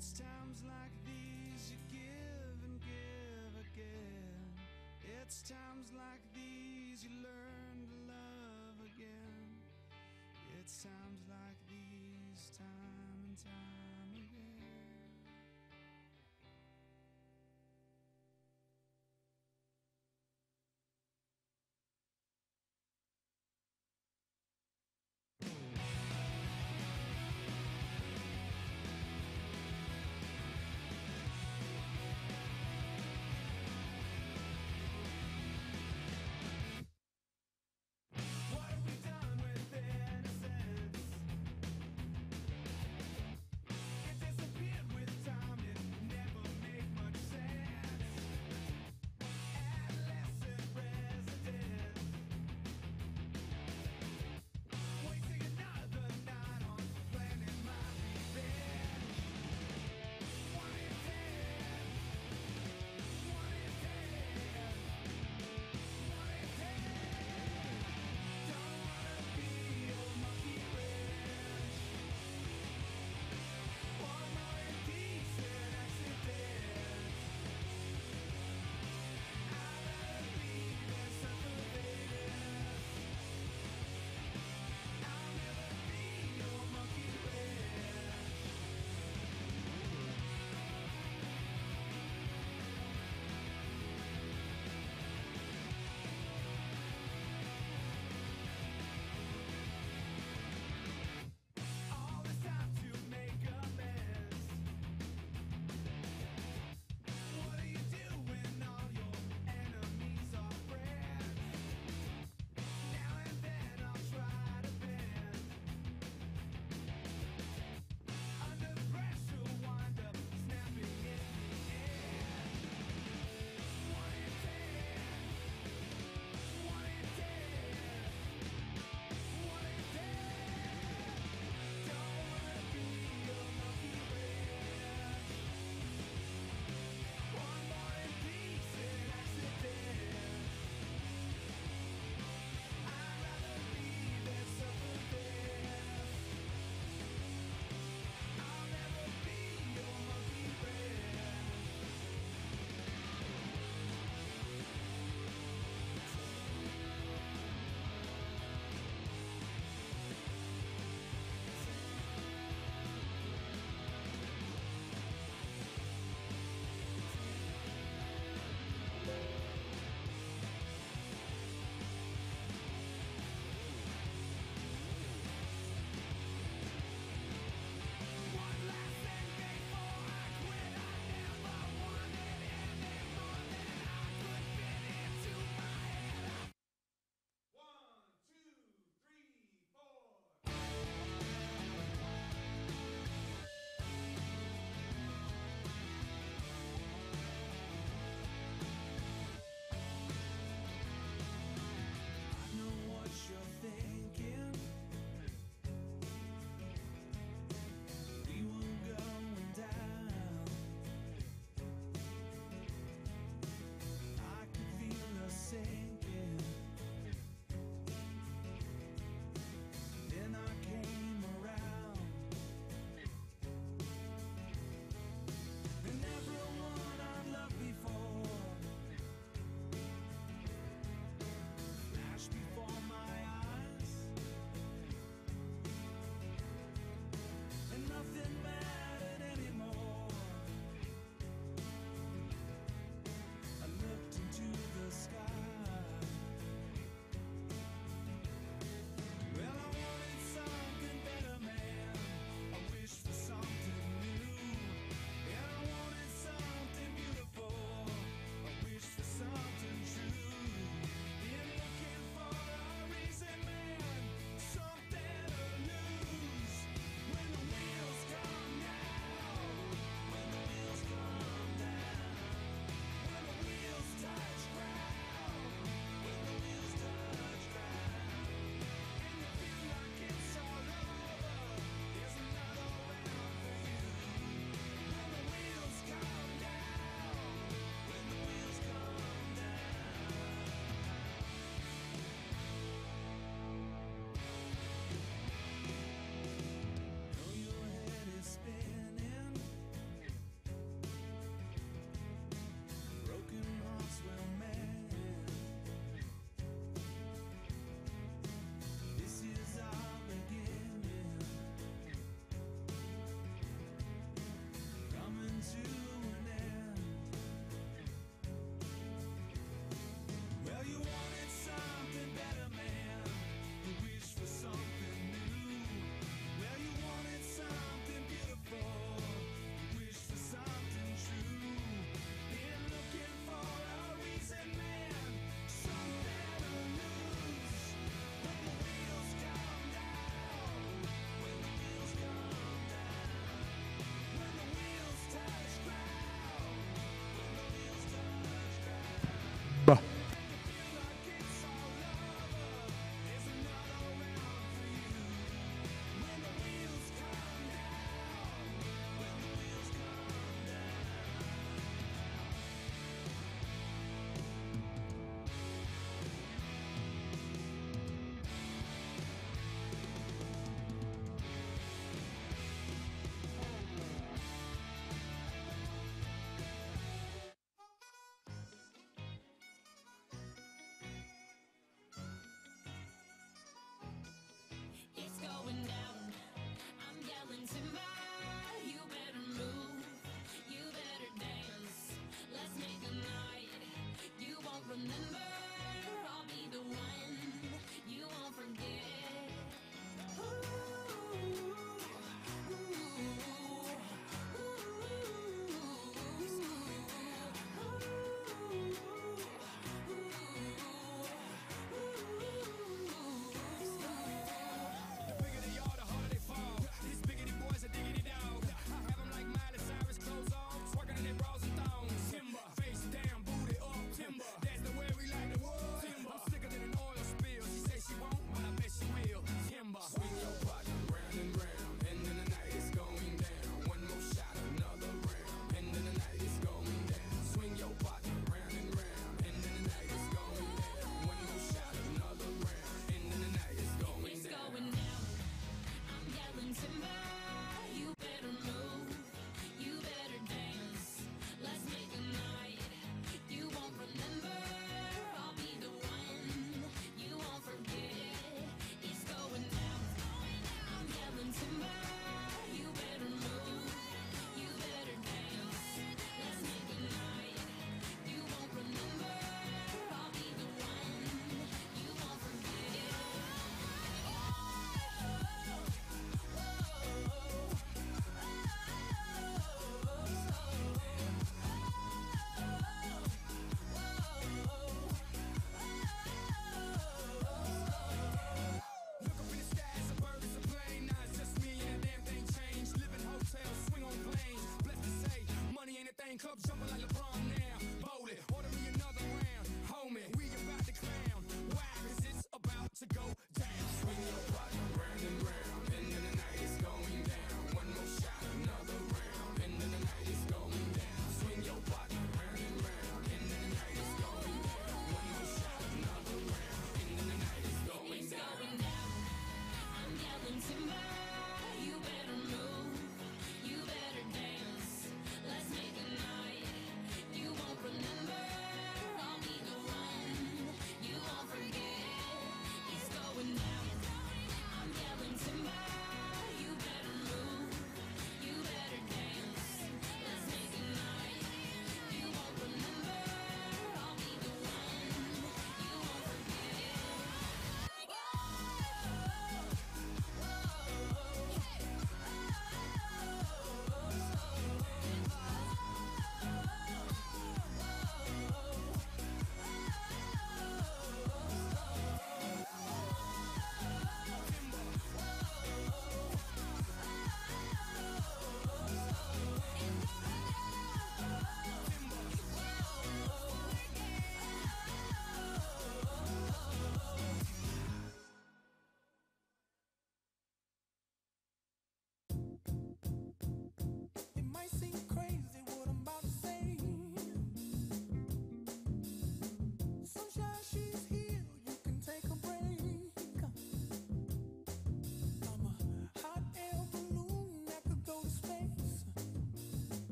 It's times like these you give and give again. It's times like these you learn to love again. It's times like these, time and time again. What have we done with innocence?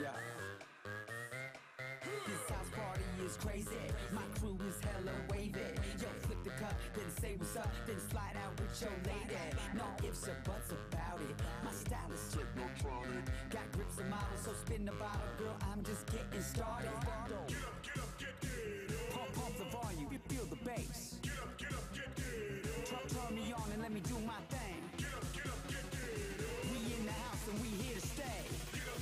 Yeah. This house party is crazy. My crew is hella wavy. Yo, flip the cup, then say what's up, then slide out with your lady. No ifs or buts about it. My style is technotronic. Got grips and models, so spin the bottle, girl. I'm just getting started. Get up, pump the volume, you feel the bass. Get up, turn me on and let me do my thing. Get up, we in the house and we here to stay. Get up.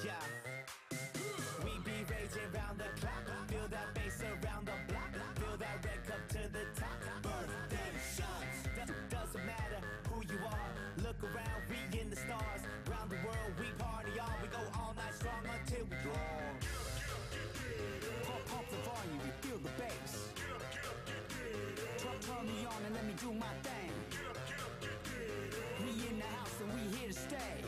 Yeah, we be raging round the clock. Feel that bass around the block. Feel that red cup to the top. Birthday shots. Doesn't matter who you are. Look around, we in the stars. Round the world, we party on. We go all night strong until we draw. Pump the volume, you feel the bass. Turn me on and let me do my thing. We in the house and we here to stay.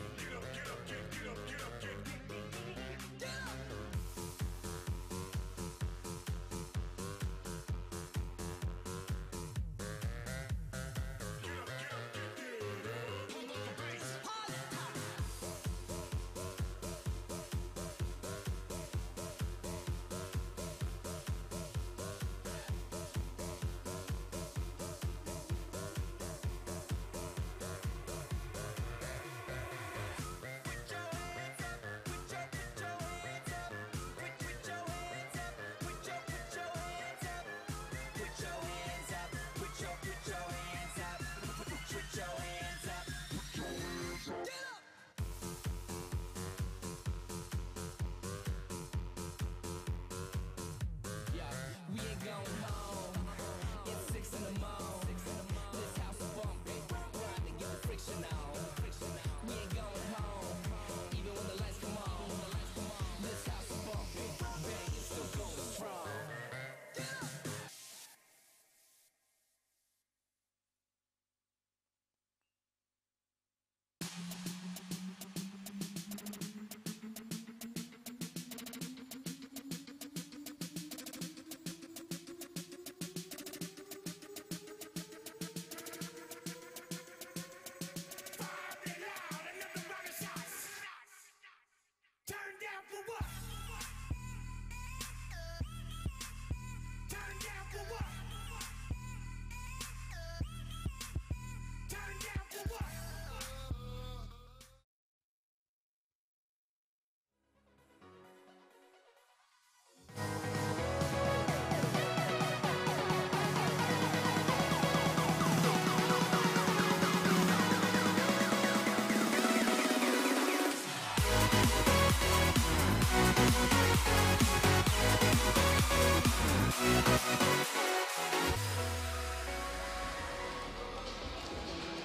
We ain't going home. It's 6 in the morning. This house is bumping. Grind and get the friction on. We ain't going home. Even when the lights come on. This house is bumping. Bang, it's still going strong.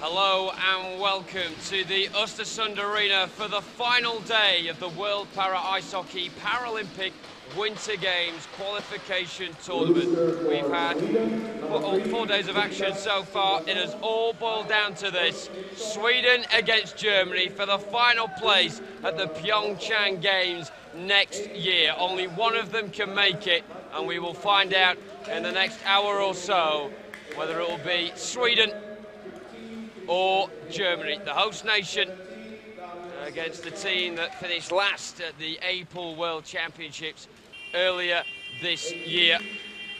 Hello and welcome to the Ostersund Arena for the final day of the World Para Ice Hockey Paralympic Winter Games Qualification Tournament. We've had all 4 days of action so far. It has all boiled down to this: Sweden against Germany for the final place at the PyeongChang Games next year. Only one of them can make it, and we will find out in the next hour or so whether it will be Sweden or Germany, the host nation, against the team that finished last at the April World Championships earlier this year.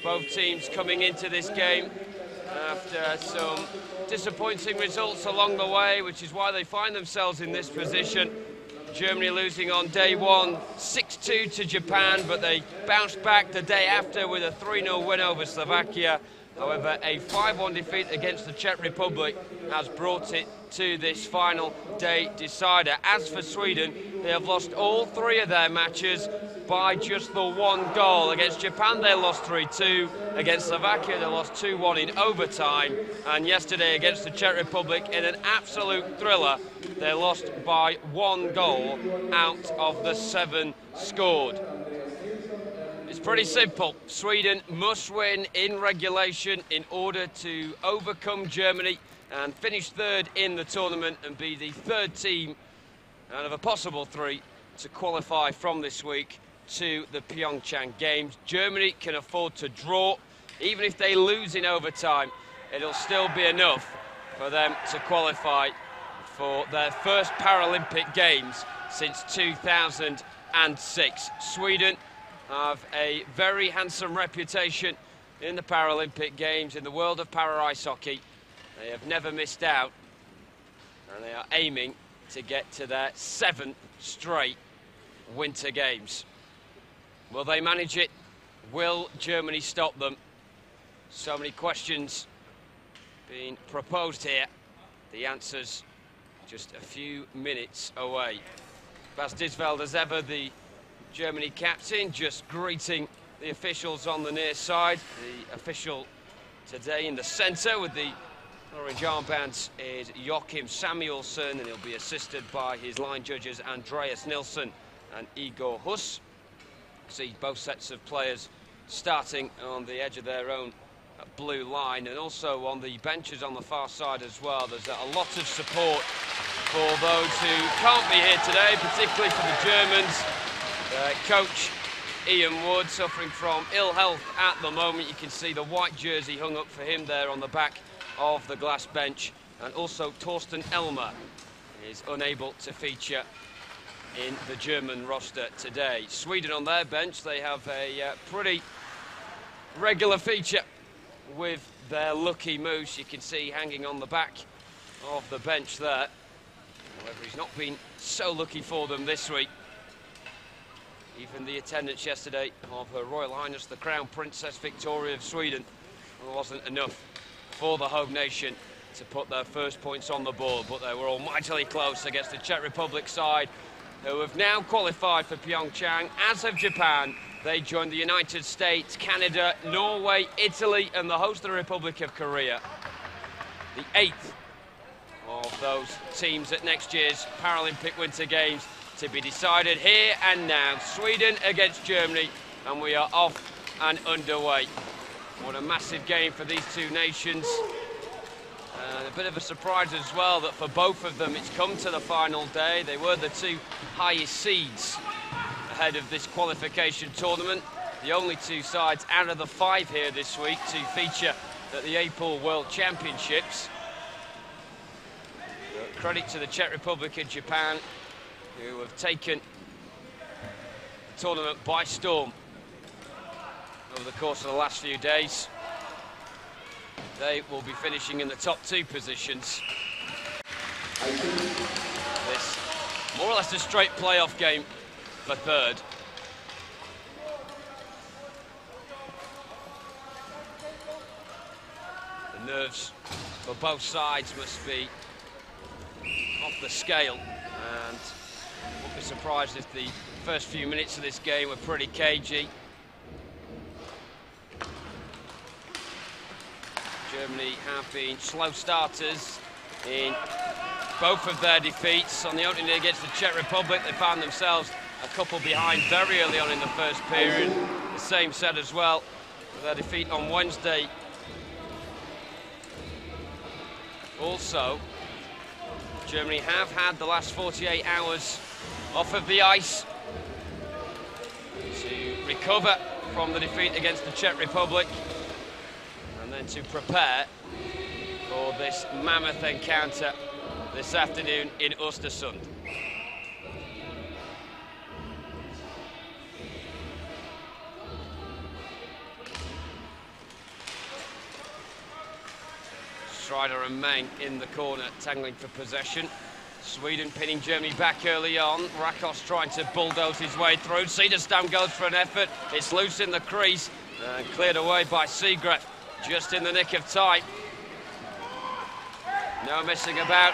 Both teams coming into this game after some disappointing results along the way, which is why they find themselves in this position. Germany losing on day one, 6-2 to Japan, but they bounced back the day after with a 3-0 win over Slovakia. However, a 5-1 defeat against the Czech Republic has brought it to this final day decider. As for Sweden, they have lost all 3 of their matches by just the 1 goal. Against Japan, they lost 3-2. Against Slovakia, they lost 2-1 in overtime. And yesterday, against the Czech Republic, in an absolute thriller, they lost by 1 goal out of the 7 scored. It's pretty simple. Sweden must win in regulation in order to overcome Germany and finish third in the tournament and be the third team out of a possible 3 to qualify from this week to the PyeongChang Games. Germany can afford to draw. Even if they lose in overtime, it'll still be enough for them to qualify for their first Paralympic Games since 2006. Sweden have a very handsome reputation in the Paralympic Games, in the world of para-ice hockey. They have never missed out, and they are aiming to get to their 7th straight Winter Games. Will they manage it? Will Germany stop them? So many questions being proposed here. The answer's just a few minutes away. Bas Disveld, as ever, the Germany captain, just greeting the officials on the near side. The official today in the centre with the orange armbands is Joachim Samuelsson, and he'll be assisted by his line judges Andreas Nilsson and Igor Huss. See both sets of players starting on the edge of their own blue line, and also on the benches on the far side as well. There's a lot of support for those who can't be here today, particularly for the Germans. Coach Ian Wood suffering from ill health at the moment. You can see the white jersey hung up for him there on the back of the glass bench, and also Torsten Elmer is unable to feature in the German roster today. Sweden on their bench, they have a pretty regular feature with their lucky moose. You can see hanging on the back of the bench there. However, he's not been so lucky for them this week. Even the attendance yesterday of Her Royal Highness the Crown Princess Victoria of Sweden wasn't enough for the home nation to put their first points on the board, but they were all mightily close against the Czech Republic side, who have now qualified for PyeongChang, as have Japan. They joined the United States, Canada, Norway, Italy, and the host, the Republic of Korea. The 8th of those teams at next year's Paralympic Winter Games to be decided here and now. Sweden against Germany, and we are off and underway. What a massive game for these two nations. And a bit of a surprise as well that for both of them it's come to the final day. They were the 2 highest seeds ahead of this qualification tournament. The only 2 sides out of the 5 here this week to feature at the A-Pool World Championships. Credit to the Czech Republic and Japan, who have taken the tournament by storm over the course of the last few days. They will be finishing in the top 2 positions. This more or less a straight playoff game for third. The nerves for both sides must be off the scale, and won't be surprised if the first few minutes of this game were pretty cagey. Germany have been slow starters in both of their defeats. On the opening day against the Czech Republic, they found themselves a couple behind very early on in the first period. The same said as well for their defeat on Wednesday. Also, Germany have had the last 48 hours off of the ice to recover from the defeat against the Czech Republic, and then to prepare for this mammoth encounter this afternoon in Ostersund. Strider and Meng in the corner, tangling for possession. Sweden pinning Germany back early on. Rakos trying to bulldoze his way through. Cederstam goes for an effort. It's loose in the crease and cleared away by Seagraf, just in the nick of time. No messing about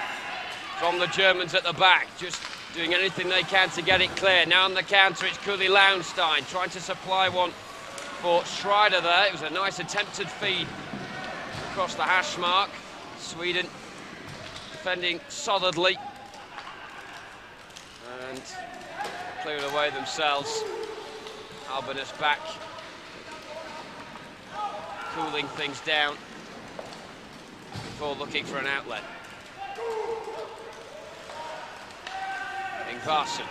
from the Germans at the back, just doing anything they can to get it clear. Now on the counter, it's Kuli Launstein trying to supply one for Strider there. It was a nice attempted feed across the hash mark. Sweden defending solidly and cleared away themselves. Albanus back cooling things down before looking for an outlet. Ingvarsson.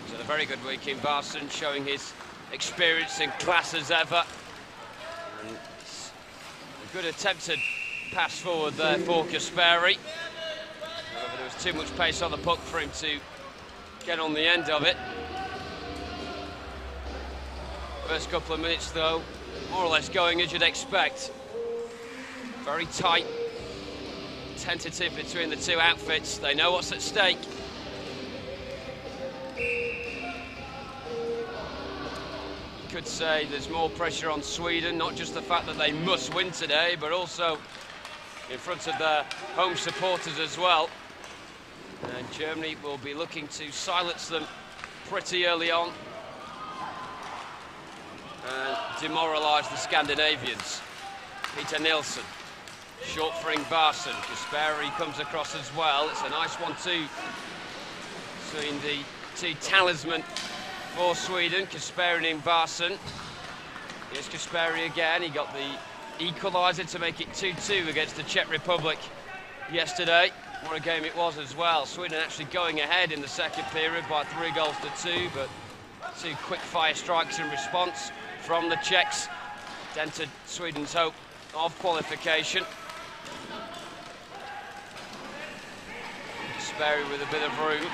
He's had a very good week, Ingvarsson, showing his experience and class as ever. And it's a good attempted pass forward there for Kasperi. However, there was too much pace on the puck for him to get on the end of it. First couple of minutes, though, more or less going as you'd expect. Very tight, tentative between the two outfits. They know what's at stake. You could say there's more pressure on Sweden, not just the fact that they must win today, but also in front of their home supporters as well. And Germany will be looking to silence them pretty early on and demoralise the Scandinavians. Peter Nilsson, short for Ingvarsson. Kasperi comes across as well. It's a nice 1-2 between the two talisman for Sweden, Kasperi and Ingvarsson. Here's Kasperi again. He got the equaliser to make it 2-2 against the Czech Republic yesterday. What a game it was as well. Sweden actually going ahead in the second period by 3-2, but two quick-fire strikes in response from the Czechs dented Sweden's hope of qualification. Kasperi with a bit of room.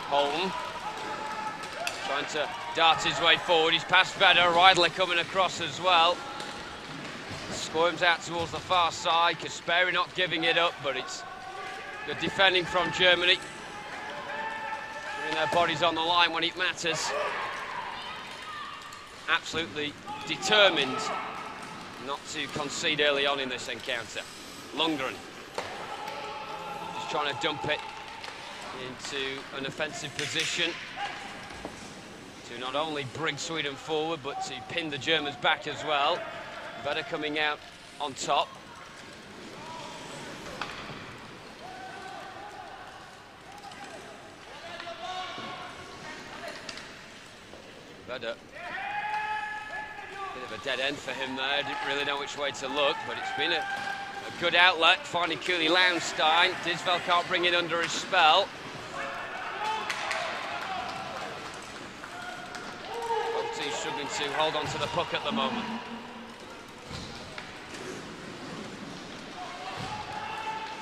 Holm trying to dart his way forward. He's passed better. Reidler coming across as well. Squirms out towards the far side. Kasperi not giving it up, but it's good defending from Germany. Putting their bodies on the line when it matters. Absolutely determined not to concede early on in this encounter. Lundgren just trying to dump it into an offensive position to not only bring Sweden forward, but to pin the Germans back as well. Better coming out on top. Better. Bit of a dead end for him there. Didn't really know which way to look, but it's been a good outlet. Finding Kuhle Launstein. Disvel can't bring it under his spell. Both teams struggling to hold on to the puck at the moment.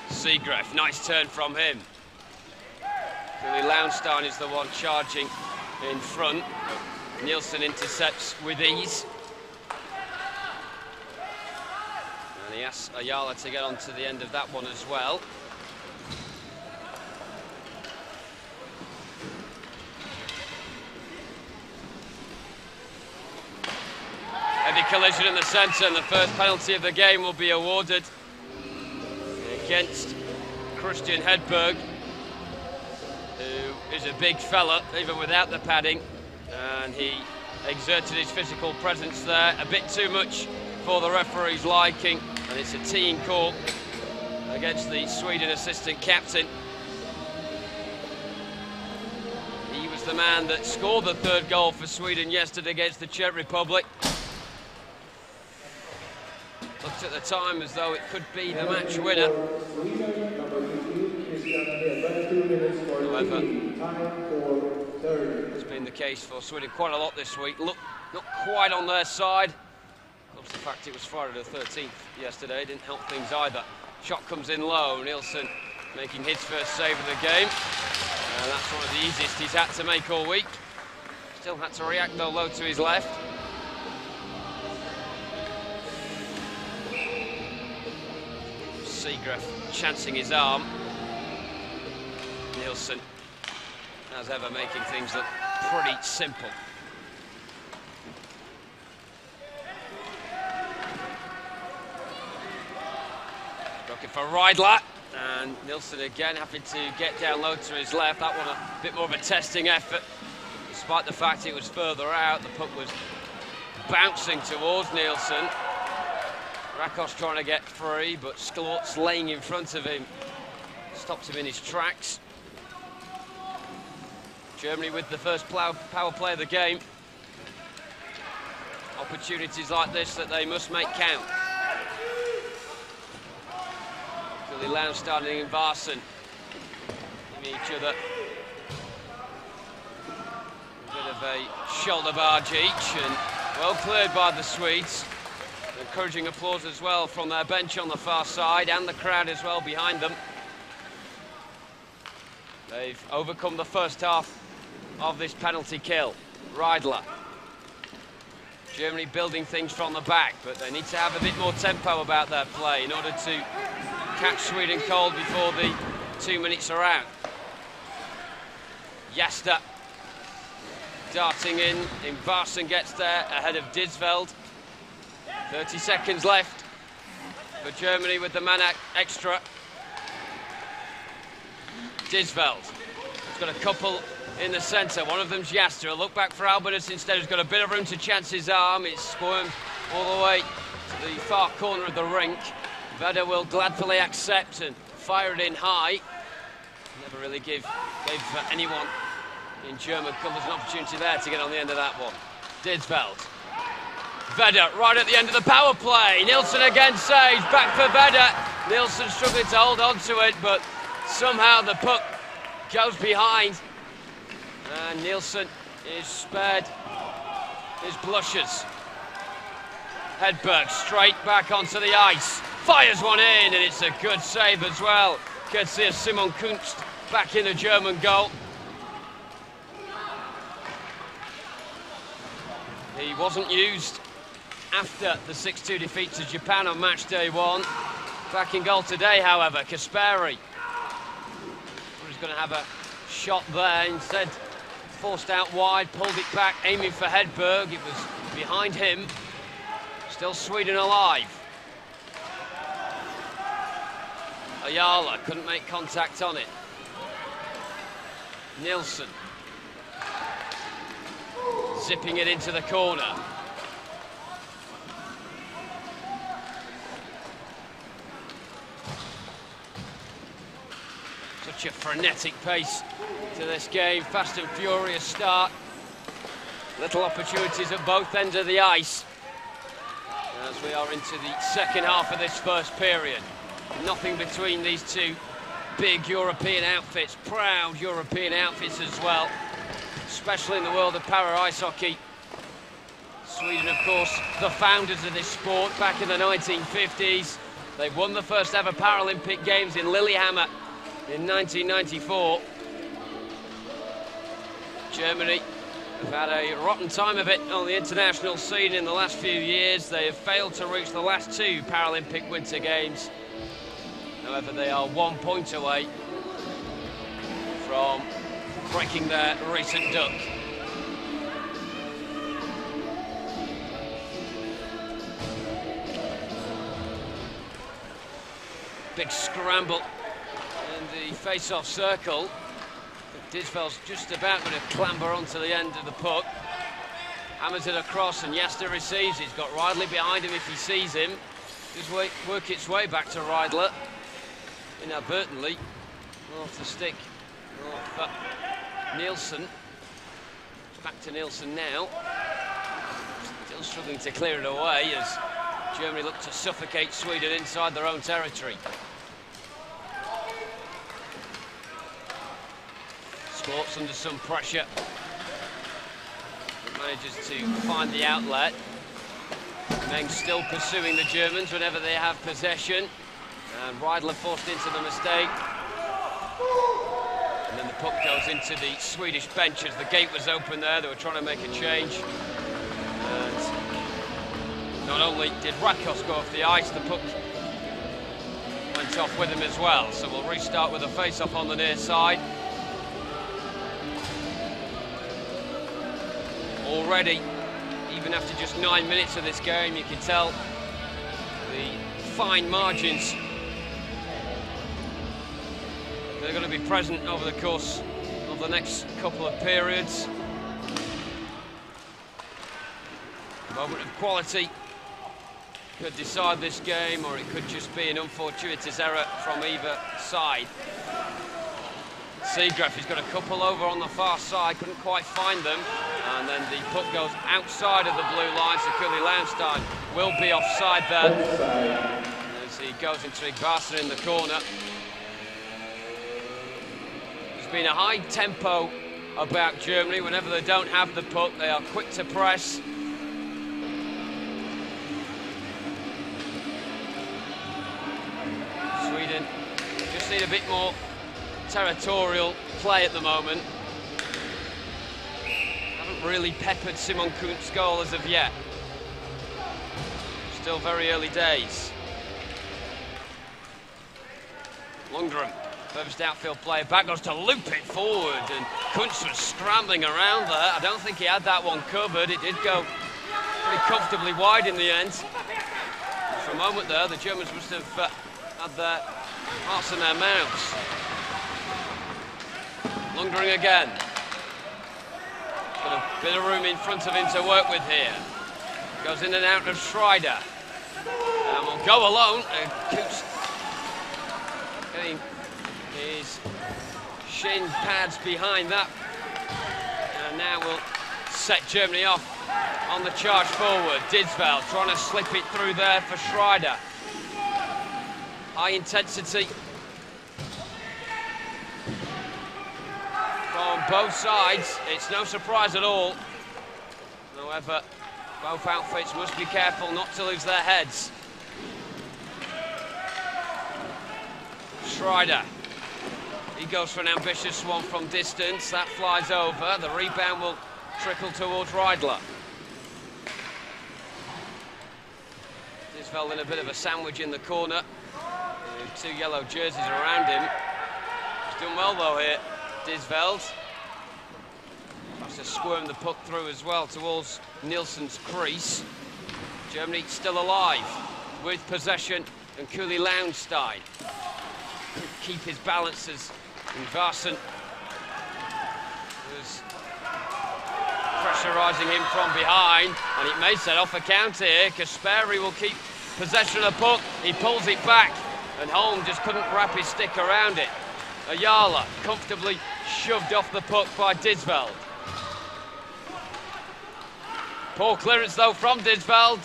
Seagraf, nice turn from him. Kuhle Launstein is the one charging in front. Nilsson intercepts with ease. And he asks Ayala to get onto the end of that one as well. Heavy collision in the centre, and the first penalty of the game will be awarded against Christian Hedberg, who is a big fella, even without the padding. And he exerted his physical presence there a bit too much for the referee's liking, and it's a team call against the Sweden assistant captain. He was the man that scored the third goal for Sweden yesterday against the Czech Republic. Looked at the time as though it could be the match winner. However, it's been the case for Sweden quite a lot this week. Look, not quite on their side. Of course, the fact it was Friday the 13th yesterday didn't help things either. Shot comes in low. Nilsson making his first save of the game. And that's one of the easiest he's had to make all week. Still had to react though low to his left. Seagraf chancing his arm. Nilsson, as ever, making things look pretty simple. Looking for Reidler, and Nilsson again having to get down low to his left. That one a bit more of a testing effort, despite the fact it was further out. The puck was bouncing towards Nilsson. Rakos trying to get free, but Sklort's laying in front of him stops him in his tracks. Germany with the first power play of the game. Opportunities like this that they must make count. Billy Lounge starting in Varson. Giving each other a bit of a shoulder barge each, and well cleared by the Swedes. Encouraging applause as well from their bench on the far side and the crowd as well behind them. They've overcome the first half of this penalty kill. Reidler. Germany building things from the back, but they need to have a bit more tempo about their play in order to catch Sweden cold before the 2 minutes are out. Jasta darting in. Varson gets there ahead of Disveld. 30 seconds left for Germany with the man extra. Disveld. He's got a couple in the centre. One of them's Jasta. A look back for Albanus instead, who's got a bit of room to chance his arm. It's squirmed all the way to the far corner of the rink. Vedder will gladly accept and fire it in high. Never really gave anyone in German colours an opportunity there to get on the end of that one. Disveld. Vedder right at the end of the power play. Nilsson again saves. Back for Vedder. Nilsson struggling to hold on to it, but somehow the puck goes behind. And Nilsson is spared his blushes. Hedberg straight back onto the ice. Fires one in, and it's a good save as well. Courtesy of Simon Kunst back in the German goal. He wasn't used after the 6-2 defeat to Japan on match day 1. Back in goal today, however, Kasperi. He's going to have a shot there. Instead, forced out wide, pulled it back, aiming for Hedberg. It was behind him. Still Sweden alive. Ayala couldn't make contact on it. Nilsson. Zipping it into the corner. Such a frenetic pace to this game, fast and furious start. Little opportunities at both ends of the ice as we are into the second half of this first period. Nothing between these two big European outfits, proud European outfits as well, especially in the world of para ice hockey. Sweden, of course, the founders of this sport back in the 1950s. They won the first ever Paralympic Games in Lillehammer in 1994. Germany have had a rotten time of it on the international scene in the last few years. They have failed to reach the last 2 Paralympic Winter Games. However, they are 1 point away from breaking their recent duck. Big scramble in the face-off circle. Disveld's just about going to clamber onto the end of the puck. Hammers it across and Jasta receives. He's got Reidler behind him if he sees him. Just work its way back to Reidler. Inadvertently off the stick of Nilsson. Back to Nilsson now. Still struggling to clear it away as Germany look to suffocate Sweden inside their own territory. Sports under some pressure. It manages to find the outlet. Meng still pursuing the Germans whenever they have possession. And Reidler forced into the mistake. And then the puck goes into the Swedish bench as the gate was open there. They were trying to make a change. And not only did Rakos go off the ice, the puck went off with him as well. So we'll restart with a face-off on the near side. Already, even after just 9 minutes of this game, you can tell the fine margins that are going to be present over the course of the next couple of periods. A moment of quality could decide this game, or it could just be an unfortuitous error from either side. Seagraff, he's got a couple over on the far side, couldn't quite find them. And then the puck goes outside of the blue line, so Cooley Lounstein will be offside there. As he goes into Igvarsson in the corner. There's been a high tempo about Germany. Whenever they don't have the puck, they are quick to press. Sweden just need a bit more territorial play at the moment. Haven't really peppered Simon Kuntz's goal as of yet. Still very early days. Lundgren, first outfield player, back goes to loop it forward, and Kuntz was scrambling around there. I don't think he had that one covered. It did go pretty comfortably wide in the end. For a moment there, the Germans must have had their hearts in their mouths. Lundgren again. Got a bit of room in front of him to work with here. Goes in and out of Schreider. And will go alone. Kuntz getting his shin pads behind that. And now we'll set Germany off on the charge forward. Didsveld trying to slip it through there for Schreider. High intensity from both sides. It's no surprise at all. However, both outfits must be careful not to lose their heads. Schreider. He goes for an ambitious one from distance. That flies over. The rebound will trickle towards Reidler. Didsveld in a bit of a sandwich in the corner. Two yellow jerseys around him. He's done well though here, Didsveld. Tries to squirm the puck through as well towards Nielsen's crease. Germany still alive with possession, and Cooley Lounstein keep his balance as Igvarsson was pressurising him from behind, and it may set off a counter here. Kasperi will keep possession of the puck. He pulls it back, and Holm just couldn't wrap his stick around it. Ayala comfortably shoved off the puck by Didsveld. Poor clearance though from Didsveld,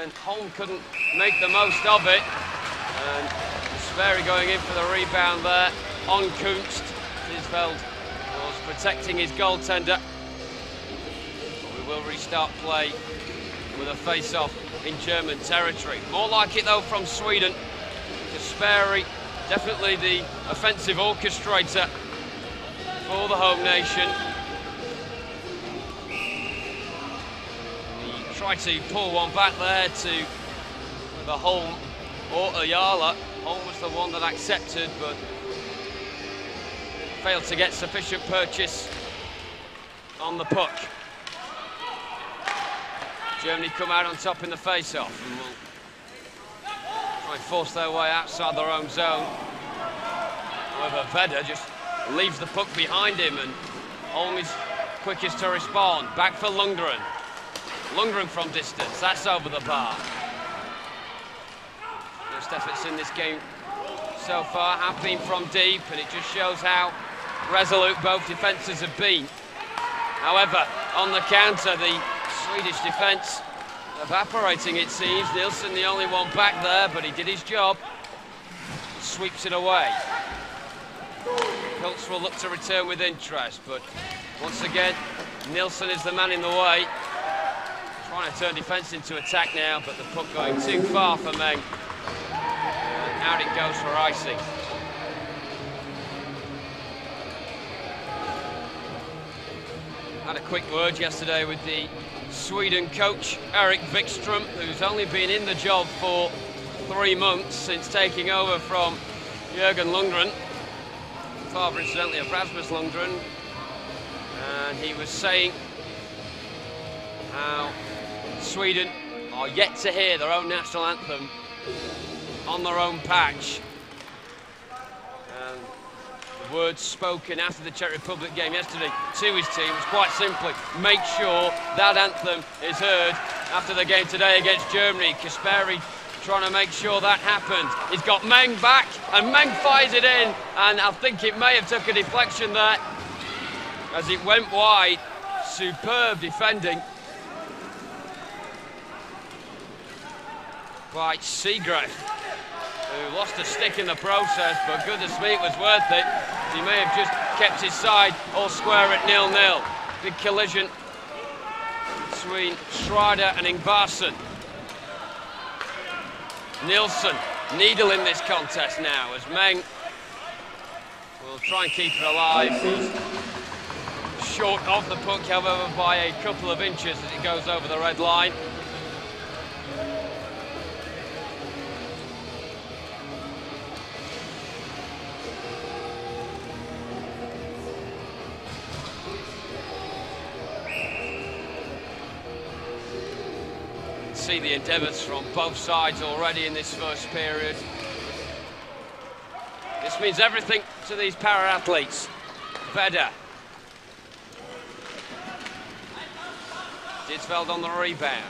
and Holm couldn't make the most of it. And Kasperi going in for the rebound there on Kunst. Didsveld was protecting his goaltender. But we will restart play with a face-off in German territory. More like it though from Sweden. Kasperi, definitely the offensive orchestrator for the home nation. He tried to pull one back there to the Holm or Ayala. Holm was the one that accepted, but failed to get sufficient purchase on the puck. Germany come out on top in the face-off and will try and force their way outside their own zone. However, Vedder just leaves the puck behind him, and Holm is quickest to respond. Back for Lundgren. Lundgren from distance, that's over the bar. First efforts in this game so far have been from deep, and it just shows how resolute both defences have been. However, on the counter, the Swedish defence evaporating, it seems. Nielsen the only one back there, but he did his job. Sweeps it away. Hiltz will look to return with interest, but once again, Nielsen is the man in the way. Trying to turn defence into attack now, but the puck going too far for Meng. And out it goes for icing. Had a quick word yesterday with the Sweden coach, Erik Wikström, who's only been in the job for 3 months since taking over from Jürgen Lundgren. Father, incidentally, of Rasmus Lundgren. And he was saying how Sweden are yet to hear their own national anthem on their own patch. And the words spoken after the Czech Republic game yesterday to his team was quite simply, make sure that anthem is heard after the game today against Germany. Kasperi trying to make sure that happened. He's got Meng back, and Meng fires it in, and I think it may have took a deflection there as it went wide. Superb defending by Seagrave, who lost a stick in the process, but goodness me, it was worth it. He may have just kept his side all square at 0-0. Big collision between Schrader and Ingvarsen. Nielsen, needle in this contest now, as Meng will try and keep it alive. He's short of the puck, however, by a couple of inches as it goes over the red line. See the endeavours from both sides already in this first period. This means everything to these para-athletes. Vedder. Disveld on the rebound.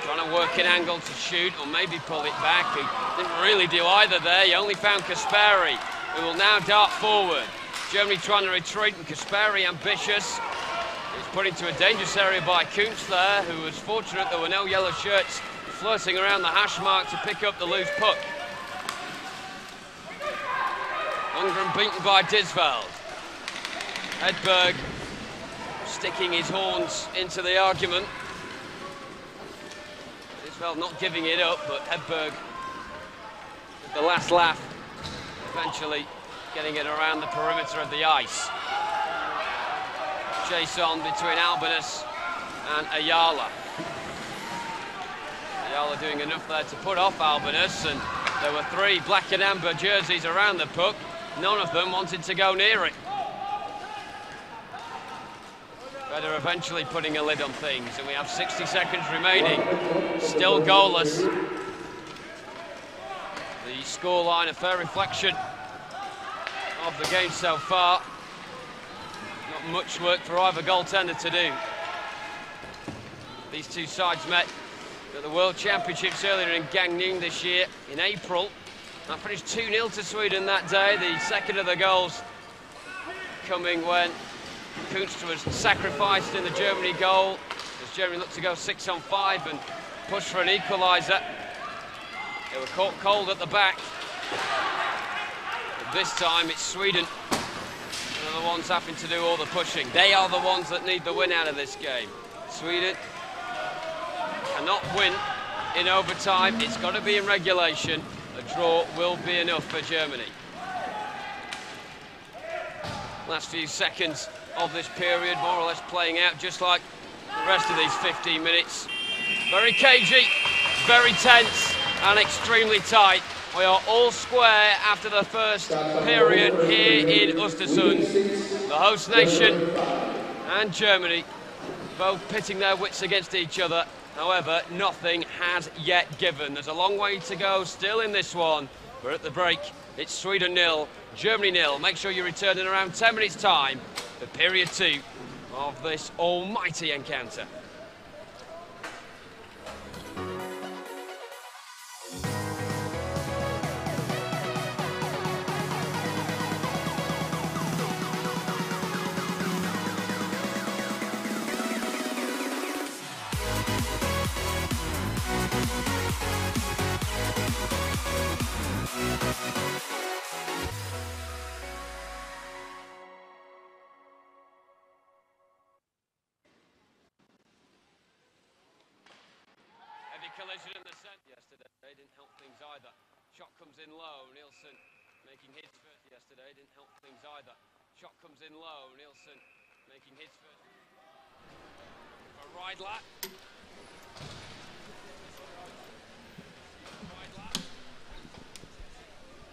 Trying to work an angle to shoot or maybe pull it back. He didn't really do either there. He only found Kasperi, who will now dart forward. Germany trying to retreat, and Kasperi ambitious. He's put into a dangerous area by Kuntz there, who was fortunate there were no yellow shirts flirting around the hash mark to pick up the loose puck. Lundgren beaten by Disveld. Hedberg sticking his horns into the argument. Disveld not giving it up, but Hedberg with the last laugh, eventually getting it around the perimeter of the ice. Chase on between Albinus and Ayala. Ayala doing enough there to put off Albinus, and there were 3 black and amber jerseys around the puck. None of them wanted to go near it. Vedder eventually putting a lid on things, and we have 60 seconds remaining. Still goalless. The scoreline, a fair reflection of the game so far. Not much work for either goaltender to do. These two sides met at the World Championships earlier in Gangneung this year in April. That finished 2-0 to Sweden that day. The second of the goals coming when Kuntz was sacrificed in the Germany goal, as Germany looked to go 6-on-5 and push for an equaliser. They were caught cold at the back. But this time it's Sweden who are the ones having to do all the pushing. They are the ones that need the win out of this game. Sweden cannot win in overtime. It's got to be in regulation. A draw will be enough for Germany. Last few seconds of this period, more or less playing out just like the rest of these 15 minutes. Very cagey, very tense, and extremely tight. We are all square after the first period here in Ostersund. The host nation and Germany both pitting their wits against each other. However, nothing has yet given. There's a long way to go still in this one. We're at the break. It's Sweden 0, Germany 0. Make sure you return in around 10 minutes' time for period 2 of this almighty encounter. Collision in the centre yesterday didn't help things either. Shot comes in low, Nielsen making his first yesterday didn't help things either. Shot comes in low, Nielsen making his first. For Reidler. Reidler.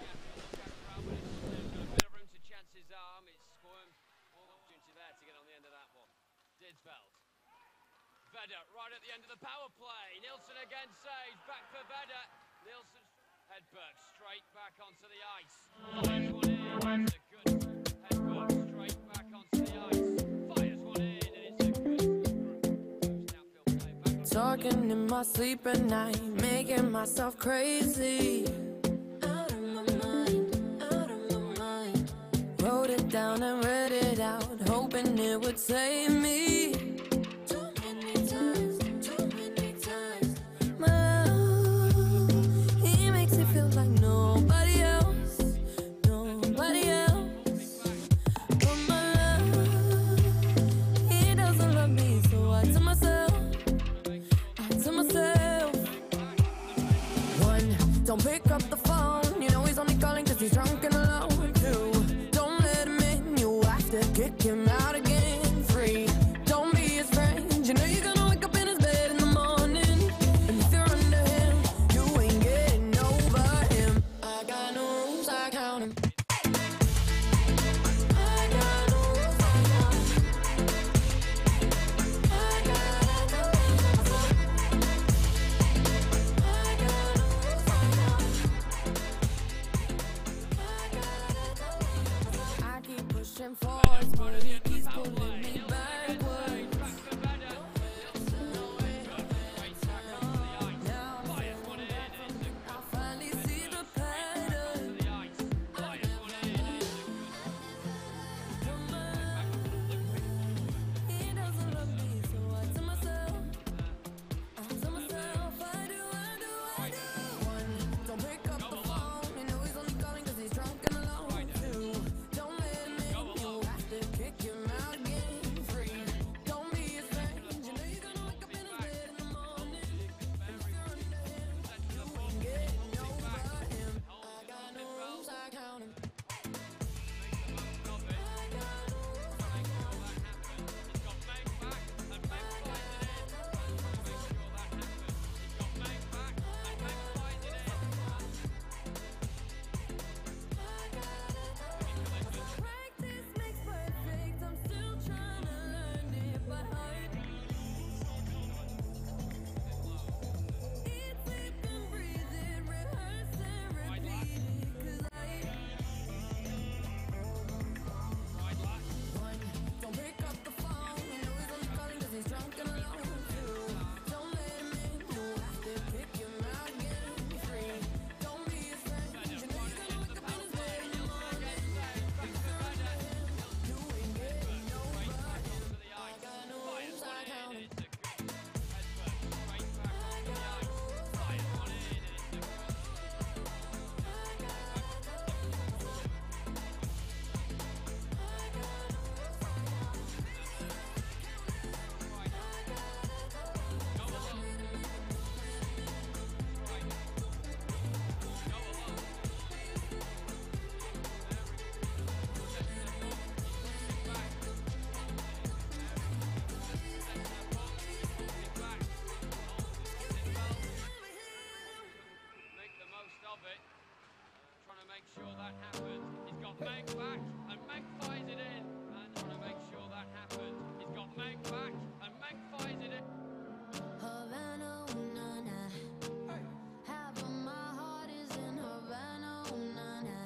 Yeah, look at Rowan. There's got a bit of room to chance his arm. It's squirmed all opportunity there to get on the end of that one. Disveld. Vedder right at the end of the power play. Nielsen again saves, back for Vedder. Nielsen, Hedberg straight back onto the ice. Fires one in, it's a good Hedberg straight back onto the ice. Fires one in, and it's a good downfield play back. talking in my sleep at night, making myself crazy. Out of my mind, out of my mind. Wrote it down and read it out, hoping it would save me. Too many times, too many times. My love, he makes me feel like nobody else, nobody else. But my love, he doesn't love me, so I tell myself, one, don't pick up the phone, you know he's only calling cause he's drunk and alone. Two, don't let him in, you have to kick him out again. Three, don't be his friend, you know you're gonna wake up in his bed in the morning. And if you're under him, you ain't getting over him. I got no rules, I count him. I got no rules, I count him. I got no rules, I keep pushing forward, but he keeps pulling me backwards. Now I'm feeling back from him, I finally see the pattern. He doesn't love me, so I tell myself, I do. One, don't pick up the phone, you know he's only calling cause he's drunk and alone. Two, don't let him in, you have to kick him out again. Three, don't be his friend, you know you're gonna wake up in his bed in the morning. And if you're under him, you ain't getting over him. I got no rules, I count him. Practice makes perfect, I'm still trying to learn it by heart. Eat, sleep and breathe it, rehearse and repeat it, cause one, don't pick up the phone, you know he's only calling cause he's drunk and alone. Two, don't let him in, you have to kick him out again. Three, don't be his friend, you know you're gonna wake up in his bed in the morning. If you're under him, you ain't getting over him. I got no rules, I count him. Make the most of it. Trying to make sure that happens. He's got Meg back, and Meg fires it in. And trying to make sure that happens. He's got Meg back, and Meg fires it in. Havana, ooh, na, na. Half of my heart is in Havana, ooh, na, na.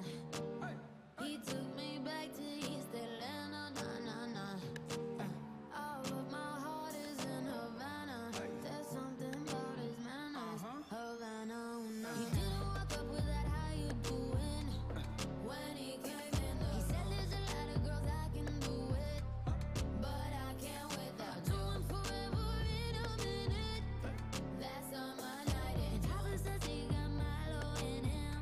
He took me back to East Atlanta, na, na, na. All of my heart is in Havana. There's something about his manners. Havana, ooh, na. He didn't walk up with that, how you doing? When he came in, he said there's a lot of girls I can do it, but I can't without you. I'm forever in a minute. That's on my night. And Tyler says he got Milo in him.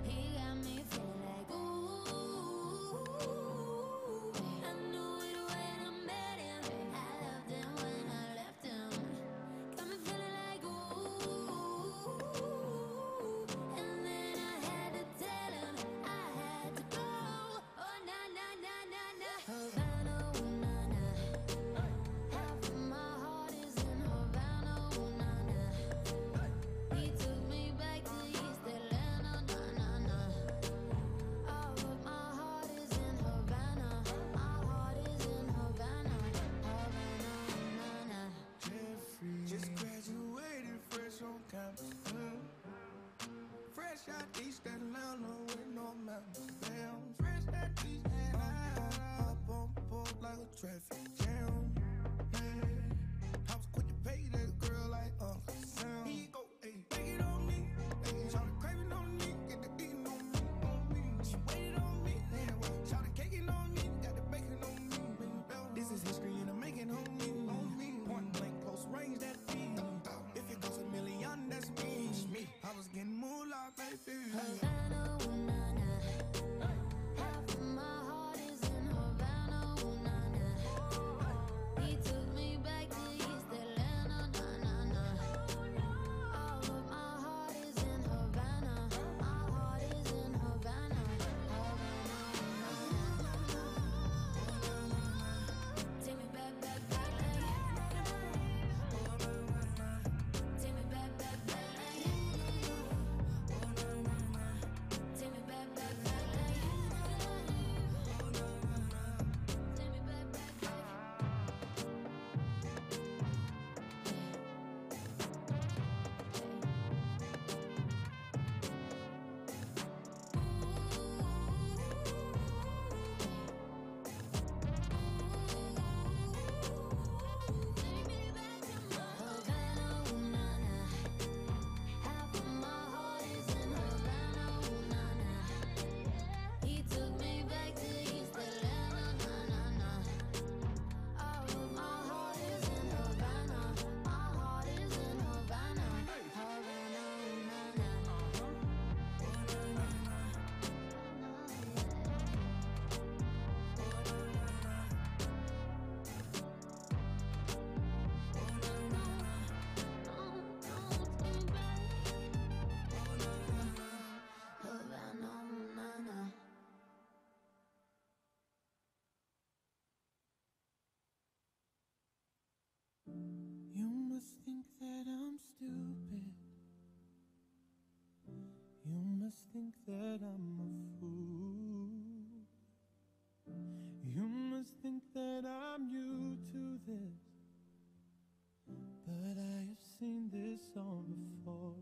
He got me feeling like ooh. I knew it when I met him. I loved him when I left him. Got me feeling like ooh. And then I had to tell him I had to go. Oh na na na na na. Havana, ooh, na na. Half of my heart is in Havana, ooh, na na. He took me back to East Atlanta, na na na. All of my heart is in Havana. My heart is in Havana, Havana, ooh, na na. Just graduated fresh on campus. Fresh out East Atlanta with no mountains. Damn, fresh out East Atlanta. Up on board like a traffic jam. Man, I was quick to pay that girl think that I'm a fool. You must think that I'm new to this, but I have seen this song before.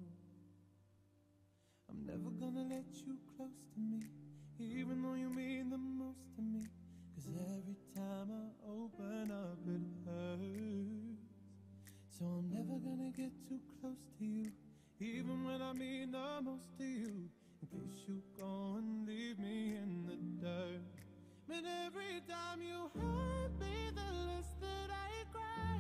I'm never gonna let you close to me, even though you mean the most to me. 'Cause every time I open up it hurts. So I'm never gonna get too close to you, even when I mean the most to you, in case you go and leave me in the dirt. But every time you hurt me, the less that I cry.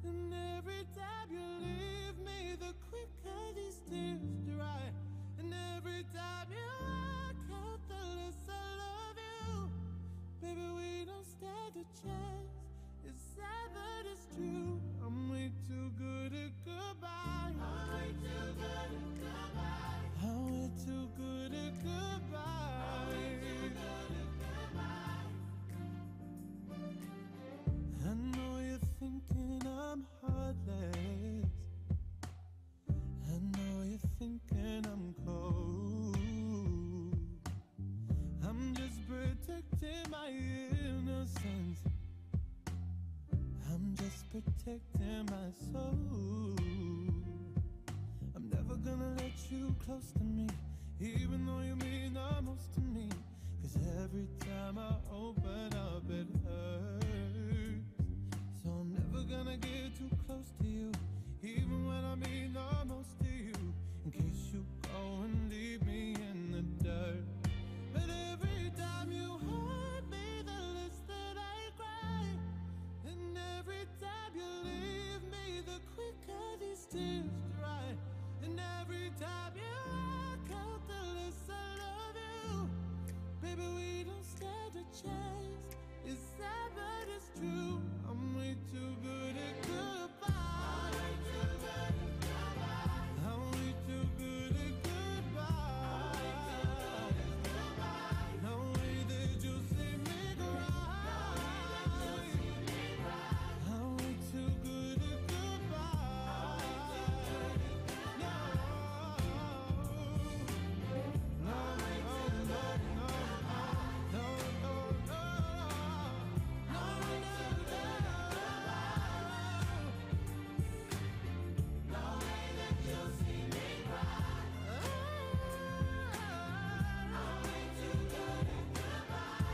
And every time you leave me, the quicker these tears dry. And every time you walk out, the less I love you. Baby, we don't stand a chance. It's sad, but it's true. I'm way too good at goodbye. I'm way too good at goodbye. I'm way too good at goodbye. I'm way too good at goodbye. I know you're thinking I'm heartless. I know you're thinking I'm cold. I'm just protecting my innocence. I'm just protecting my soul. I'm never gonna let you close to me, even though you mean the most to me. 'Cause every time I open up it hurts. So I'm never gonna get too close to you, even when I mean the most to you, in case you go and leave me in the dirt. But every time you hurt me, the less that I cry. And every time you leave me, the quicker these tears dry. And every time you walk out, the less I love you. Baby, we don't stand a chance. It's sad, but it's true. I'm way too good at goodbye. I'm way too good at goodbye. I'm way too good at goodbye. No way that you'll see me cry. I'm way too good at goodbye. No, no, no, no, no, no, no, no, no way that you'll see me cry. I'm way too good at goodbye.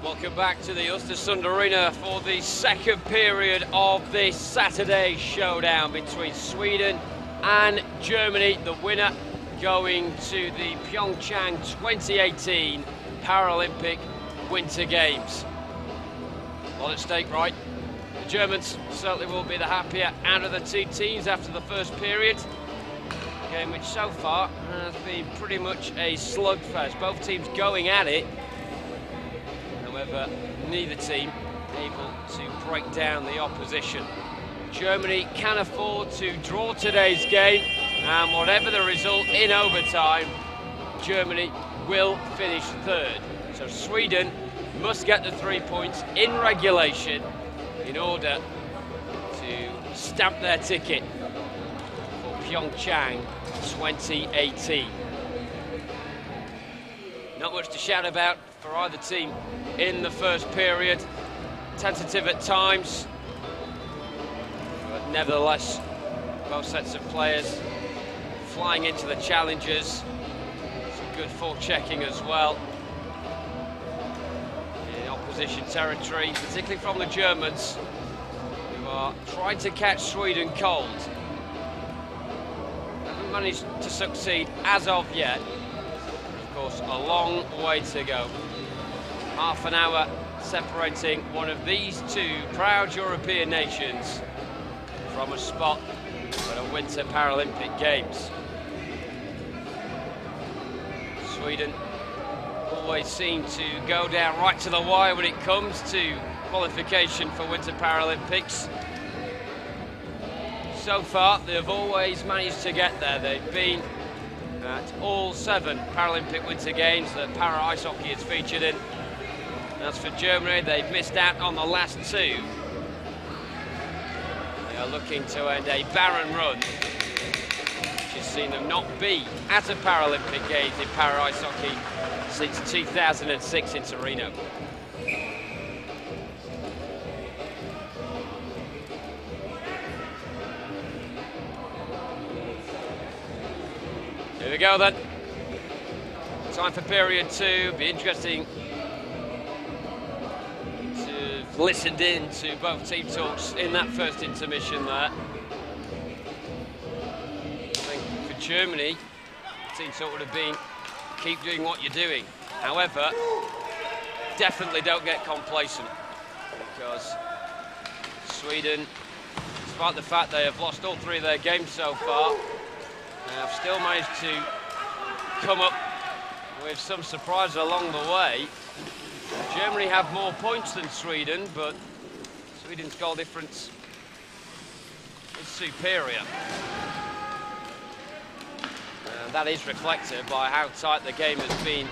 Welcome back to the Ostersund Arena for the second period of this Saturday showdown between Sweden and Germany. The winner going to the PyeongChang 2018 Paralympic Winter Games. A lot at stake, right? The Germans certainly will be the happier out of the two teams after the first period. A game which so far has been pretty much a slugfest. Both teams going at it. However, neither team able to break down the opposition. Germany can afford to draw today's game, and whatever the result in overtime, Germany will finish third. So Sweden must get the 3 points in regulation in order to stamp their ticket for PyeongChang 2018. Not much to shout about for either team in the first period. Tentative at times, but nevertheless, both sets of players flying into the challenges. Some good forechecking as well in opposition territory, particularly from the Germans, who are trying to catch Sweden cold. Haven't managed to succeed as of yet. Of course, a long way to go. Half an hour separating one of these two proud European nations from a spot at a Winter Paralympic Games. Sweden always seem to go down right to the wire when it comes to qualification for Winter Paralympics. So far, they've always managed to get there. They've been at all 7 Paralympic Winter Games that para ice hockey is featured in. As for Germany, they've missed out on the last 2. They are looking to end a barren run, which has seen them not be at a Paralympic Games in para ice hockey since 2006 in Torino. Here we go then. Time for period 2. Be interesting to have listened in to both team talks in that first intermission there. I think for Germany, the team talk would have been, keep doing what you're doing. However, definitely don't get complacent, because Sweden, despite the fact they have lost all 3 of their games so far, have still managed to come up with some surprises along the way. Germany have more points than Sweden, but Sweden's goal difference is superior. And that is reflected by how tight the game has been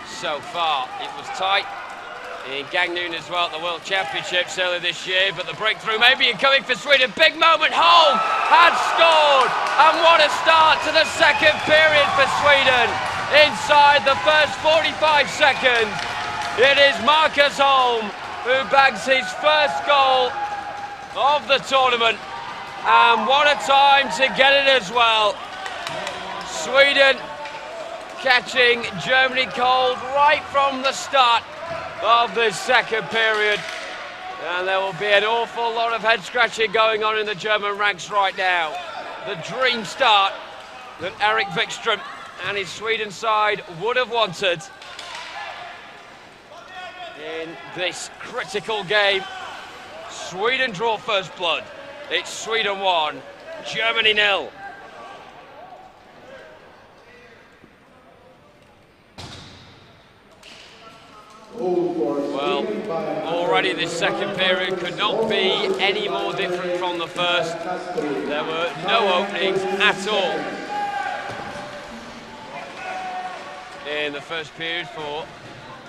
so far. It was tight in Gangneung as well at the World Championships earlier this year, but the breakthrough may be coming for Sweden. Big moment, Holm had scored, and what a start to the second period for Sweden. Inside the first 45 seconds, it is Marcus Holm who bags his first goal of the tournament, and what a time to get it as well. Sweden catching Germany cold right from the start of the second period, and there will be an awful lot of head scratching going on in the German ranks right now. The dream start that Erik Wikström and his Sweden side would have wanted in this critical game. Sweden draw first blood. It's Sweden 1, Germany 0. Well, already this second period could not be any more different from the first. There were no openings at all in the first period for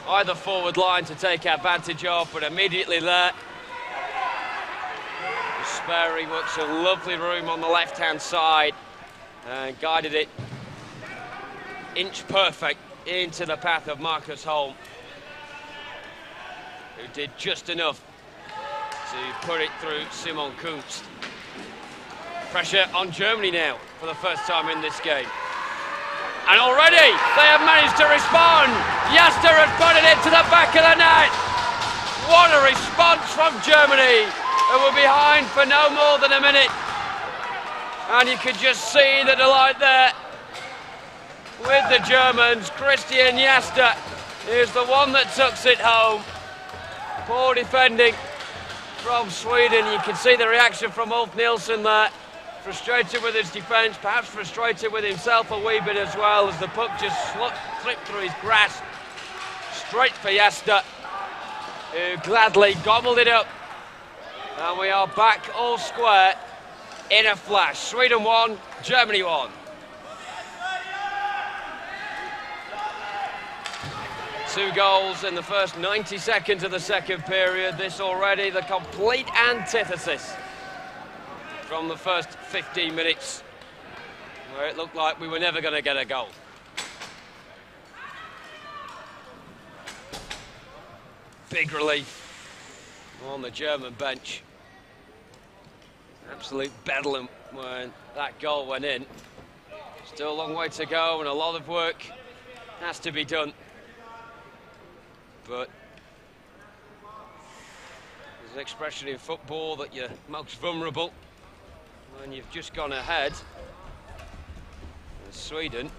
either forward line to take advantage of, but immediately there, Sperry works a lovely room on the left-hand side and guided it inch perfect into the path of Marcus Holm, who did just enough to put it through Simon Kunst. Pressure on Germany now for the first time in this game. And already they have managed to respond. Jaster has put it into the back of the net. What a response from Germany, who were behind for no more than a minute. And you could just see the delight there with the Germans. Christian Jaster is the one that tucks it home. Poor defending from Sweden. You can see the reaction from Ulf Nilsson there. Frustrated with his defence, perhaps frustrated with himself a wee bit as well, as the puck just slipped through his grasp. Straight for Jaster, who gladly gobbled it up. And we are back all square in a flash. Sweden 1, Germany 1. Two goals in the first 90 seconds of the second period. This already the complete antithesis from the first 15 minutes, where it looked like we were never going to get a goal. Big relief on the German bench. Absolute bedlam when that goal went in. Still a long way to go and a lot of work has to be done. But there's an expression in football that you're most vulnerable when you've just gone ahead. And Sweden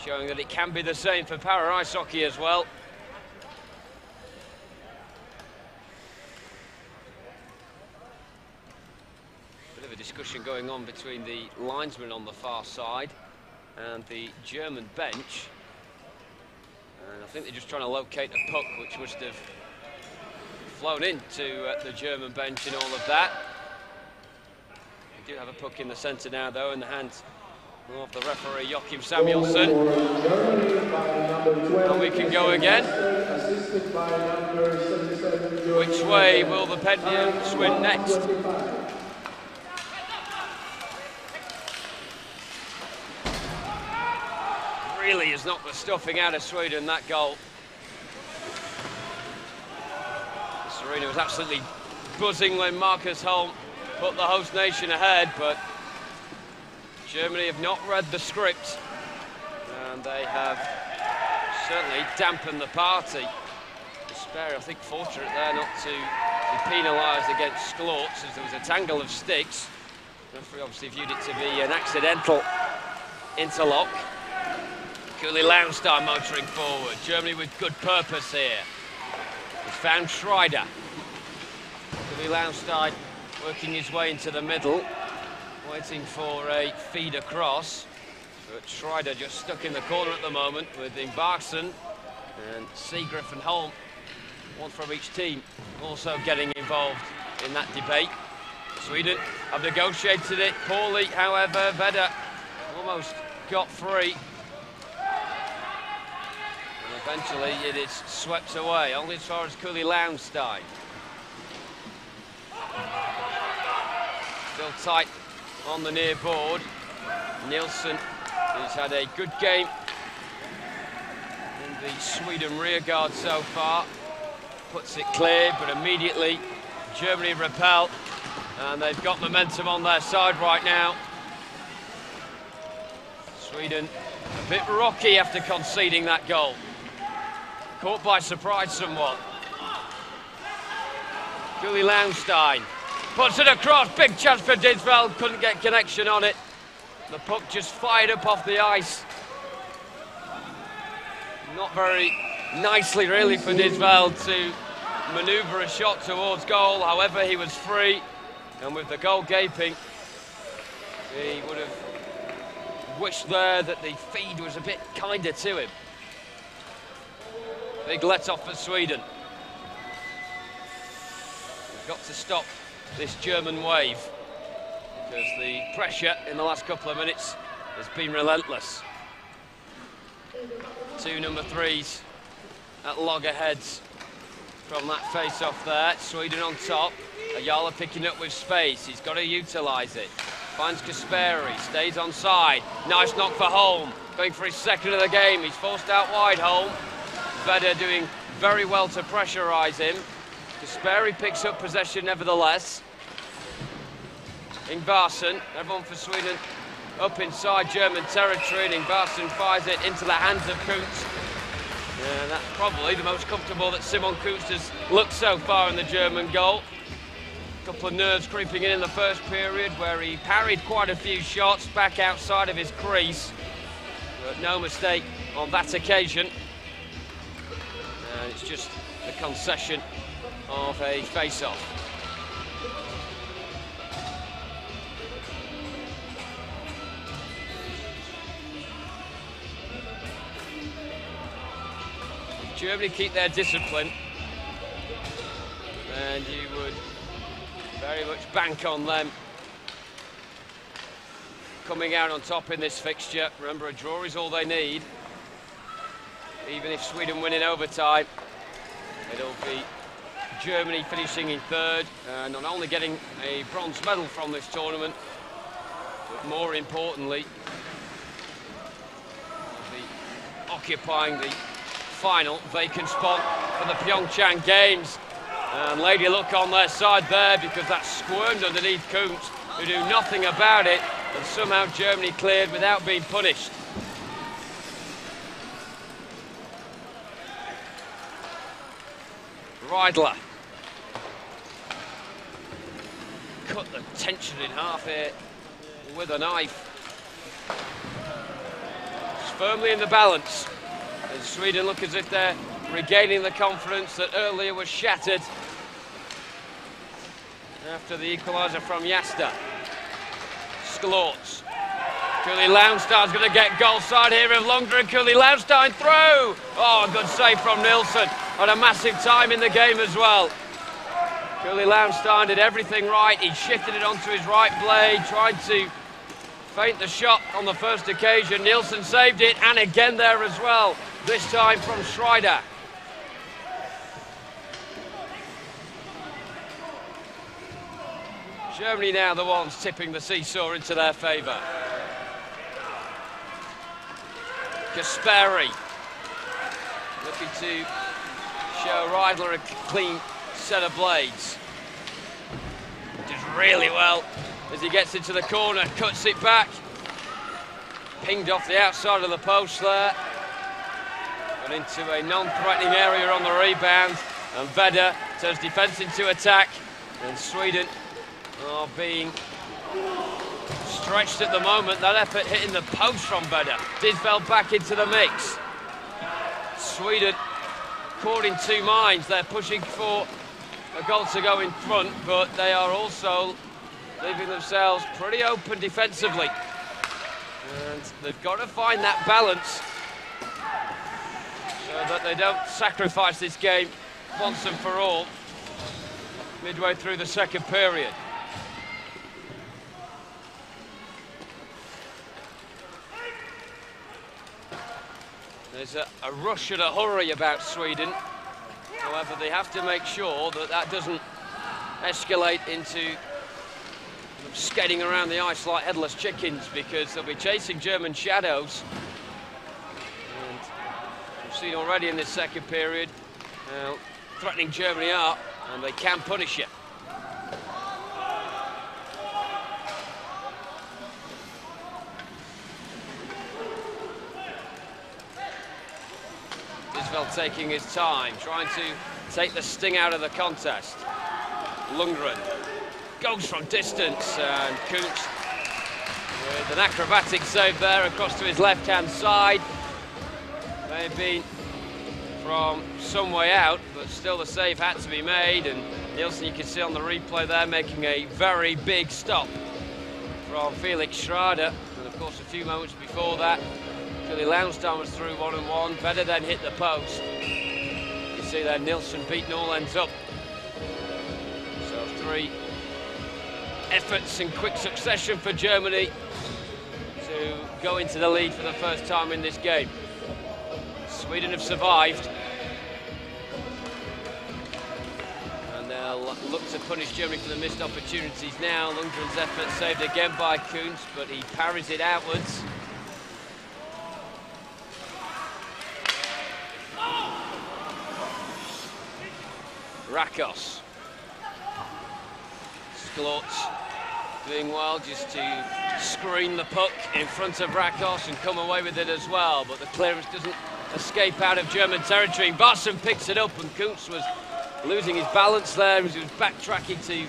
showing that it can be the same for para ice hockey as well. Bit of a discussion going on between the linesman on the far side and the German bench. And I think they're just trying to locate a puck which must have flown into the German bench and all of that. We do have a puck in the centre now, though, in the hands of the referee, Joachim Samuelsson. And we can go again. Which way will the Penguins win next? Really has knocked the stuffing out of Sweden, that goal. Serena was absolutely buzzing when Marcus Holm put the host nation ahead, but Germany have not read the script, and they have certainly dampened the party. Despair, I think, fortunate there not to be penalised against Sklorts, as there was a tangle of sticks. The referee obviously viewed it to be an accidental interlock. Kuli Launstein motoring forward. Germany with good purpose here. He's found Schreider. Kuli Launstein working his way into the middle, waiting for a feed across. But Schreider just stuck in the corner at the moment with Ingvarsson and Seagriff and Holm, one from each team, also getting involved in that debate. Sweden have negotiated it poorly, however. Vedder almost got free. Eventually it is swept away, only as far as Kuli Launstein. Still tight on the near board. Nilsson, who's had a good game in the Sweden rear guard so far, puts it clear, but immediately Germany repel, and they've got momentum on their side right now. Sweden a bit rocky after conceding that goal. Caught by surprise somewhat. Kuli Launstein puts it across, big chance for Disveld, couldn't get connection on it. The puck just fired up off the ice. Not very nicely really for Disveld to manoeuvre a shot towards goal, however he was free, and with the goal gaping, he would have wished there that the feed was a bit kinder to him. Big let-off for Sweden. We've got to stop this German wave, because the pressure in the last couple of minutes has been relentless. Two number threes at loggerheads from that face-off there. Sweden on top. Ayala picking up with space. He's got to utilise it. Finds Kasperi, stays on side. Nice knock for Holm. Going for his second of the game. He's forced out wide, Holm. Vedder doing very well to pressurise him. Kasperi picks up possession nevertheless. Ingvarsson, everyone for Sweden up inside German territory, and Ingvarsson fires it into the hands of Kuntz. And that's probably the most comfortable that Simon Kuntz has looked so far in the German goal. A couple of nerves creeping in the first period, where he parried quite a few shots back outside of his crease. But no mistake on that occasion. And it's just the concession of a face-off. Germany keep their discipline, and you would very much bank on them coming out on top in this fixture. Remember, a draw is all they need. Even if Sweden win in overtime, it'll be Germany finishing in third, not only getting a bronze medal from this tournament, but more importantly, occupying the final vacant spot for the PyeongChang Games. And Lady Luck on their side there, because that squirmed underneath Kuntz, who do nothing about it, and somehow Germany cleared without being punished. Reidler. Cut the tension in half here with a knife. It's firmly in the balance. And Sweden look as if they're regaining the confidence that earlier was shattered after the equaliser from Jasta. Sklorts. Cooley Launstein's going to get goal side here of Lundgren. Cooley Launstein through! Oh, good save from Nilsson. Had a massive time in the game as well. Cooley Launstein did everything right. He shifted it onto his right blade, tried to feint the shot on the first occasion. Nilsson saved it, and again there as well, this time from Schreider. Germany now the ones tipping the seesaw into their favour. Kasperi looking to show Reidler a clean set of blades. Does really well as he gets into the corner, cuts it back. Pinged off the outside of the post there. Got into a non-threatening area on the rebound. And Vedder turns defence into attack. And Sweden are being stretched at the moment. That effort hitting the post from Vedder. Disveld back into the mix. Sweden caught in two minds. They're pushing for a goal to go in front, but they are also leaving themselves pretty open defensively. And they've got to find that balance so that they don't sacrifice this game once and for all midway through the second period. There's a rush and a hurry about Sweden. However, they have to make sure that that doesn't escalate into skating around the ice like headless chickens, because they'll be chasing German shadows. And we've seen already in this second period threatening Germany up, and they can punish it. Disveld taking his time, trying to take the sting out of the contest. Lundgren goes from distance, and Kuntz with an acrobatic save there across to his left-hand side. May have been from some way out, but still the save had to be made, and Nilsson, you can see on the replay there, making a very big stop from Felix Schrader. And of course, a few moments before that, Cooley Launstein was through 1-on-1. Vedder then hit the post. You see there, Nilsson beaten all ends up. So 3 efforts in quick succession for Germany to go into the lead for the first time in this game. Sweden have survived, and they'll look to punish Germany for the missed opportunities now. Lundgren's effort saved again by Kuntz, but he parries it outwards. Rakos. Sklorts doing well just to screen the puck in front of Rakos and come away with it as well, but the clearance doesn't escape out of German territory. Varsson picks it up, and Kuntz was losing his balance there as he was backtracking to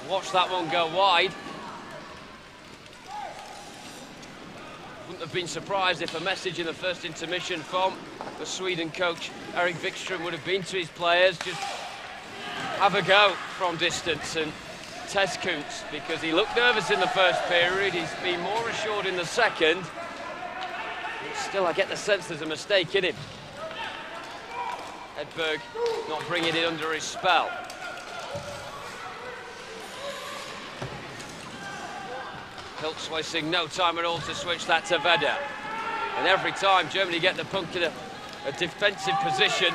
watch that one go wide. Wouldn't have been surprised if a message in the first intermission from the Sweden coach Erik Wikström would have been to his players, just have a go from distance and test Kuntz, because he looked nervous in the first period. He's been more assured in the second. Still, I get the sense there's a mistake in him. Hedberg not bringing it under his spell. Hiltz wasting no time at all to switch that to Vedder. And every time Germany get the puck in a defensive position,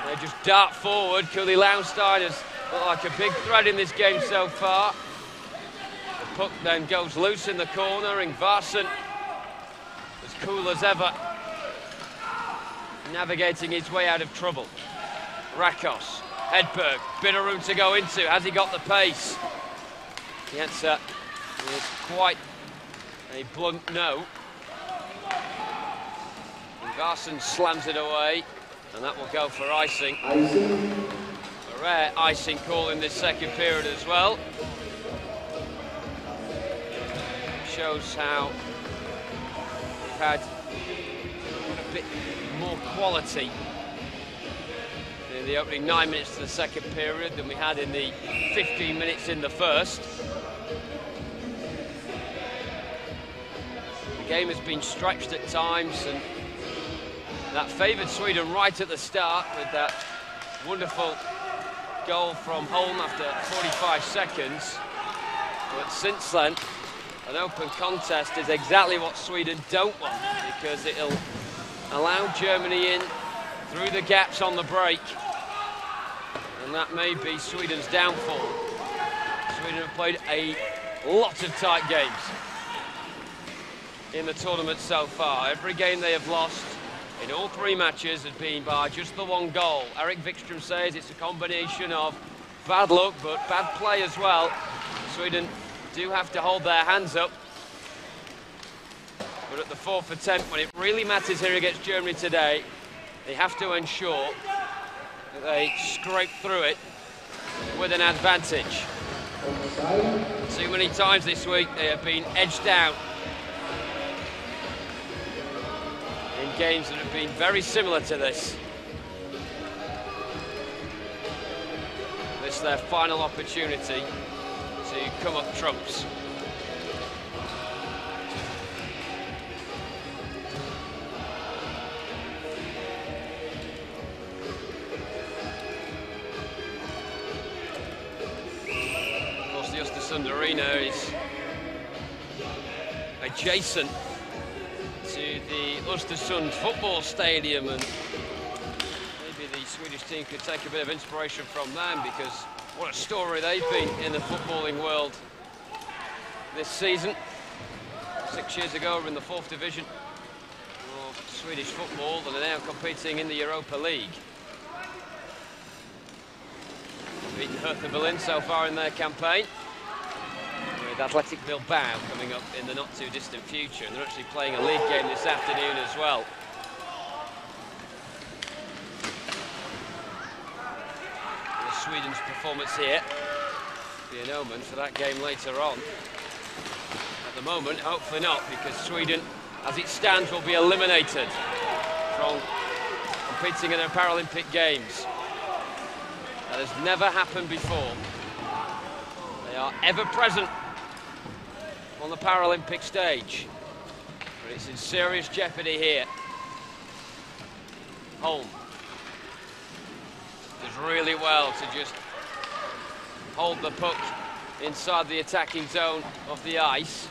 they just dart forward. Cooley Launstein has looked like a big threat in this game so far. The puck then goes loose in the corner, and Varsson, as cool as ever, navigating his way out of trouble. Rakos, Hedberg, bit of room to go into. Has he got the pace? The answer is quite a blunt no. And Varsson slams it away. And that will go for icing. A rare icing call in this second period as well. Shows how we've had a bit more quality in the opening 9 minutes of the second period than we had in the 15 minutes in the first. The game has been stretched at times, and that favoured Sweden right at the start with that wonderful goal from Holm after 45 seconds. But since then, an open contest is exactly what Sweden don't want, because it'll allow Germany in through the gaps on the break, and that may be Sweden's downfall. Sweden have played a lot of tight games in the tournament so far. Every game they have lost in all 3 matches has been by just the 1 goal. Eric Wikström says it's a combination of bad luck but bad play as well. Sweden do have to hold their hands up. But at the 4th attempt, when it really matters here against Germany today, they have to ensure that they scrape through it with an advantage. Too many times this week they have been edged out in games that have been very similar to this. This is their final opportunity to come up trumps. Of course, the Ostersund Arena is adjacent to the Ostersund football stadium, and maybe the Swedish team could take a bit of inspiration from them, because what a story they've been in the footballing world this season. 6 years ago, we were in the 4th division of Swedish football, and are now competing in the Europa League. They've beaten Hertha Berlin so far in their campaign, with Athletic Bilbao coming up in the not too distant future, and they're actually playing a league game this afternoon as well. Sweden's performance here be an omen for that game later on. At the moment, hopefully not, because Sweden, as it stands, will be eliminated from competing in the Paralympic Games. That has never happened before. They are ever present on the Paralympic stage, but it's in serious jeopardy here. Holm does really well to just hold the puck inside the attacking zone of the ice.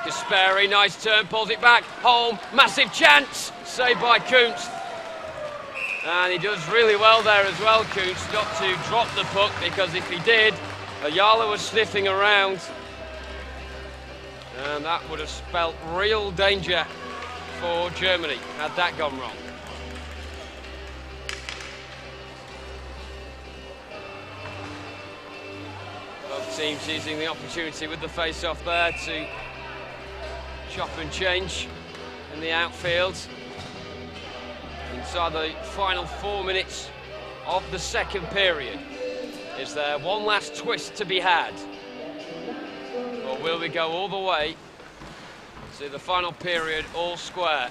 Kasperi, nice turn, pulls it back. Holm, massive chance, saved by Kuntz. And he does really well there as well, Kuntz, not to drop the puck, because if he did, Ayala was sniffing around, and that would have spelt real danger for Germany had that gone wrong. Both teams using the opportunity with the face-off there to chop and change in the outfield. Inside the final 4 minutes of the second period, is there one last twist to be had? Or will we go all the way to the final period all square?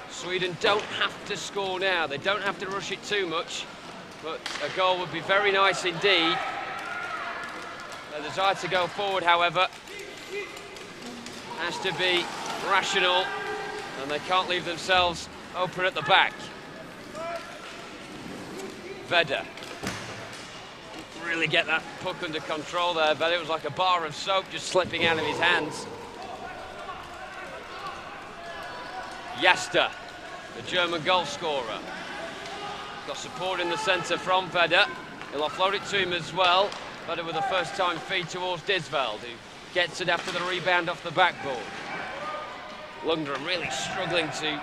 Sweden don't have to score now, they don't have to rush it too much, but a goal would be very nice indeed. The desire to go forward, however, has to be rational, and they can't leave themselves open at the back. Vedder. Really get that puck under control there, but it was like a bar of soap just slipping out of his hands. Jasta, the German goal scorer. Got support in the centre from Vedder. He'll offload it to him as well. Vedder with a first-time feed towards Disveld, who gets it after the rebound off the backboard. Lundgren really struggling to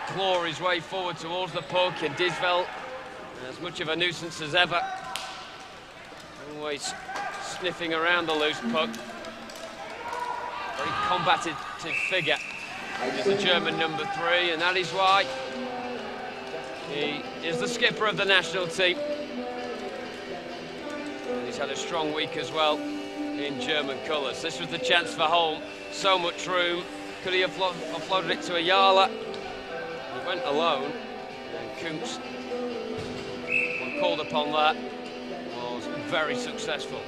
claw his way forward towards the puck, and Disveld, as much of a nuisance as ever. Always sniffing around the loose puck. Very combative figure is the German number 3, and that is why he is the skipper of the national team. And he's had a strong week as well in German colours. This was the chance for Holm. So much room. Could he have offloaded it to Ayala? He went alone, and Kuntz, when called upon that, was very successful.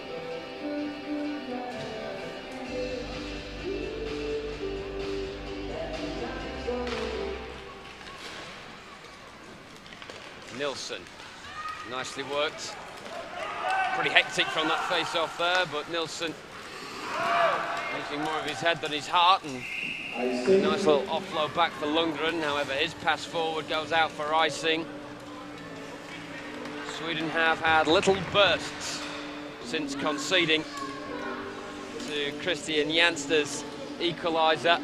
Nilsson, nicely worked. Pretty hectic from that face-off there, but Nilsson using more of his head than his heart, and a nice little offload back for Lundgren. However, his pass forward goes out for icing. Sweden have had little bursts since conceding to Christian Janster's equaliser.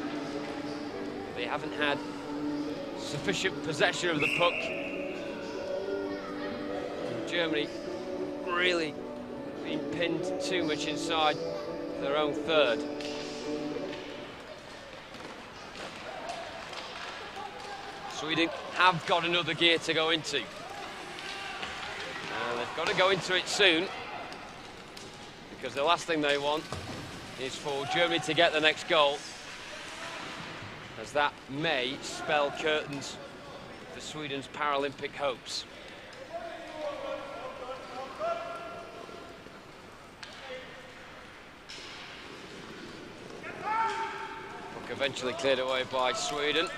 They haven't had sufficient possession of the puck. Germany really been pinned too much inside their own third. Sweden have got another gear to go into. They've got to go into it soon, because the last thing they want is for Germany to get the next goal, as that may spell curtains for Sweden's Paralympic hopes. Puck eventually cleared away by Sweden.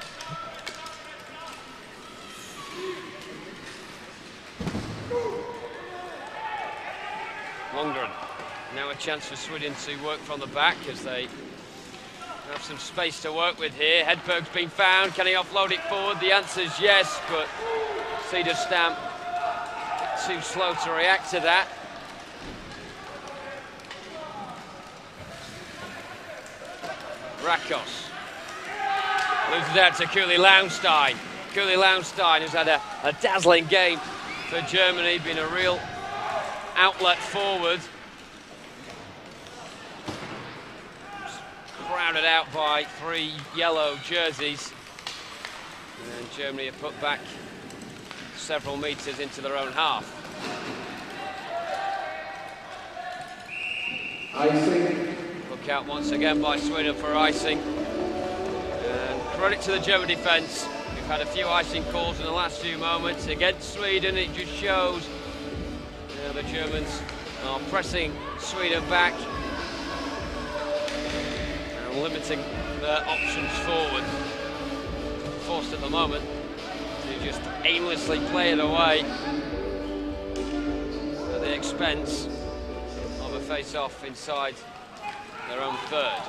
Lundgren. Now a chance for Sweden to work from the back as they have some space to work with here. Hedberg's been found. Can he offload it forward? The answer is yes, but Cederstam too slow to react to that. Rakos loses out to Kuli Launstein. Kuli Launstein has had a dazzling game for Germany, been a real outlet forward. Crowded out by 3 yellow jerseys, and Germany have put back several metres into their own half. Icing. Look out once again by Sweden for icing, and credit to the German defence. We've had a few icing calls in the last few moments against Sweden. It just shows the Germans are pressing Sweden back and limiting their options forward. Forced at the moment to just aimlessly play it away at the expense of a face-off inside their own third.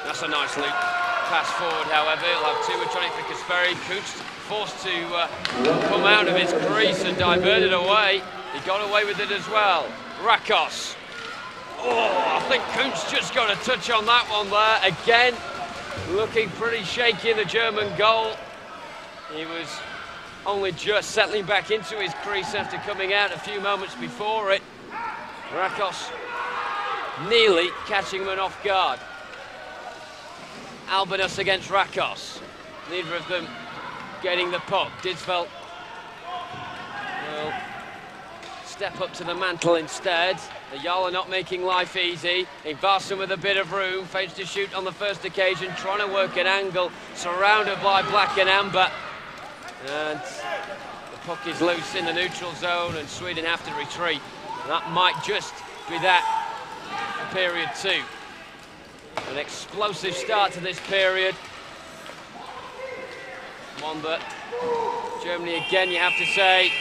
That's a nice loop pass forward, however. It'll have too much on it for Kasperi. Kuntz forced to come out of his crease and divert it away. He got away with it as well. Rakos. Oh, I think Kuntz just got a touch on that one there. Again, looking pretty shaky in the German goal. He was only just settling back into his crease after coming out a few moments before it. Rakos nearly catching him off guard. Albanus against Rakos. Neither of them getting the puck. Didsveld will step up to the mantle instead. The Ayala not making life easy. Ingvarsson with a bit of room. Fakes to shoot on the first occasion, trying to work an angle, surrounded by black and amber. And the puck is loose in the neutral zone, and Sweden have to retreat. And that might just be that for period 2. An explosive start to this period. One that Germany, again, you have to say,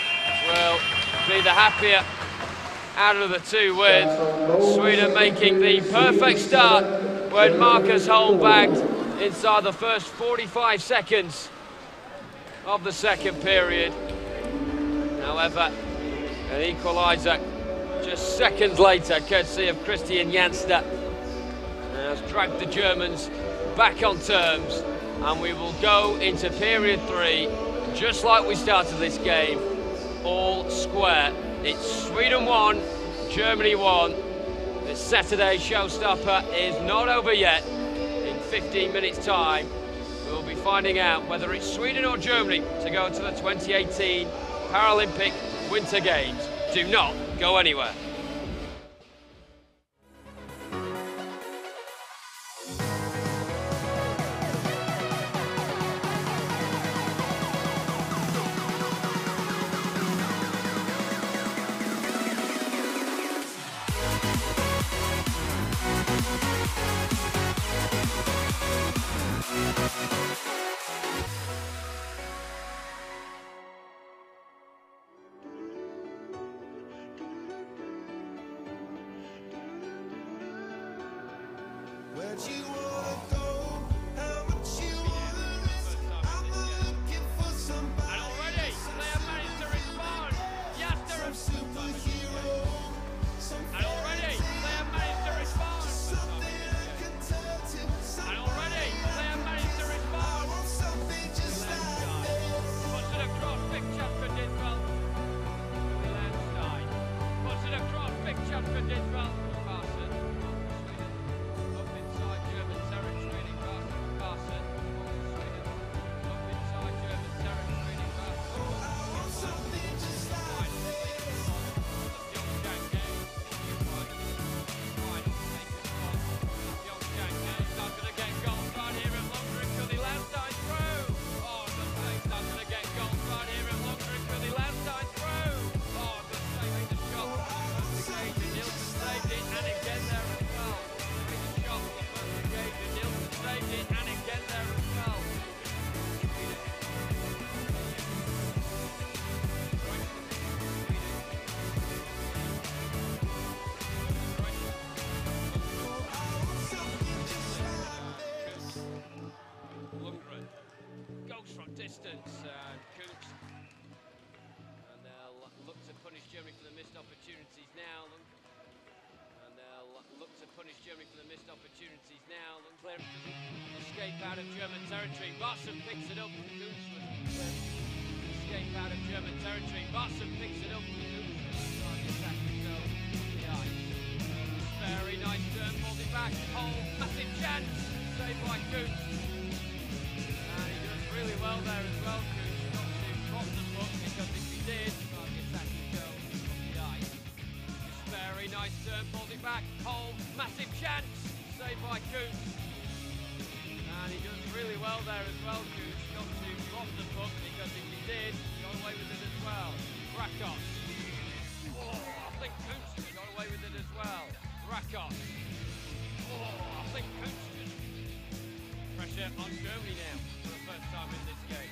will be the happier out of the 2 wins. Sweden making the perfect start when Marcus Holm bagged inside the first 45 seconds of the second period. However, an equaliser just seconds later, courtesy of Christian Janster, has dragged the Germans back on terms, and we will go into period 3 just like we started this game, all square. It's Sweden 1, Germany 1. This Saturday showstopper is not over yet. In 15 minutes time, we'll be finding out whether it's Sweden or Germany to go to the 2018 Paralympic Winter Games. Do not go anywhere. Where'd you wanna go? How much you wanna risk? I'm looking for somebody. And already, they have managed to respond. Yes, they're a Superhero. And already, they have managed to respond. Something I can turn to. And already, they have managed to respond. Something just like this. Puts it across, big chance for Diswell. Landstein. Puts it across, big chance for Diswell. Carson. Sweden. Up inside German territory. Carson. Sweden. Up inside German territory. Carson. Something just like this. PyeongChang Games. Final. PyeongChang Games. Not going to get goals right here at Longer and Cully. Landstein through. Oh, good save. Not going to get goals right here at Longer and Cully. Landstein through. Oh, good save. Made the shot. Occasion. Nielsen saved it, and again there as well. Made the shot on the first occasion. Nielsen saved it, and again there as well. Lundgren goes from distance, and Kuntz. And they'll look to punish Germany for the missed opportunities now. And they'll look to punish Germany for the missed opportunities now. Clear escape out of German territory. Barson picks it up. Kuntz was escape out of German territory. Barson picks it up. Kuntz was trying to attack the goal. The ice. Very nice turn, pulls it back. Oh, massive chance. Saved by Kuntz. And he does really well there as well. Kuntz not to drop the puck, because if he did, well, the attack would go off the ice. Just very nice turn, pulls it back. Oh, massive chance. Saved by Kuntz. And he does really well there as well, Kuntz. Not to drop the puck, because if he did, he got away with it as well. Rakos. Oh, I think Kuntz just got away with it as well. Rakos. Oh, I think Kuntz just... Pressure on Germany now for the first time in this game.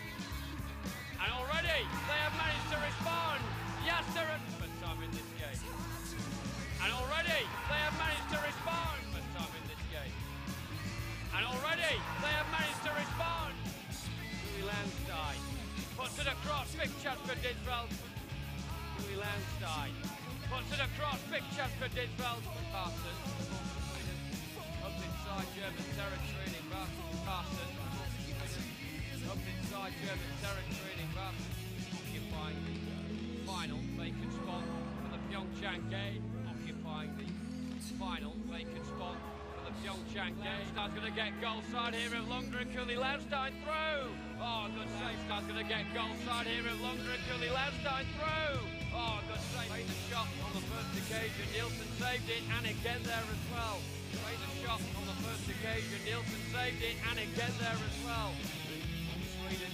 And already they have managed to respond. Yes, they're at the first time in this game. And already they have managed to respond. First time in this game. And already they have managed to respond. Louis Landstein puts it across. Big chance for Diswell. Louis Landstein puts it across. Big chance for Diswell. Carson. Up inside German territory. Carson. Up inside German territory. Occupying the final vacant spot for the PyeongChang game. Occupying the final vacant spot for the PyeongChang game. Star's going to get goal side here at Longer and Cully. Landstein through. Oh, good save. Star's going to get goal side here at Longer and Cully. Landstein through. Oh, good save. Made the shot on the first occasion. Nielsen saved it, and again there as well. Made the shot on the first occasion. Nielsen saved it, and again there as well. Sweden.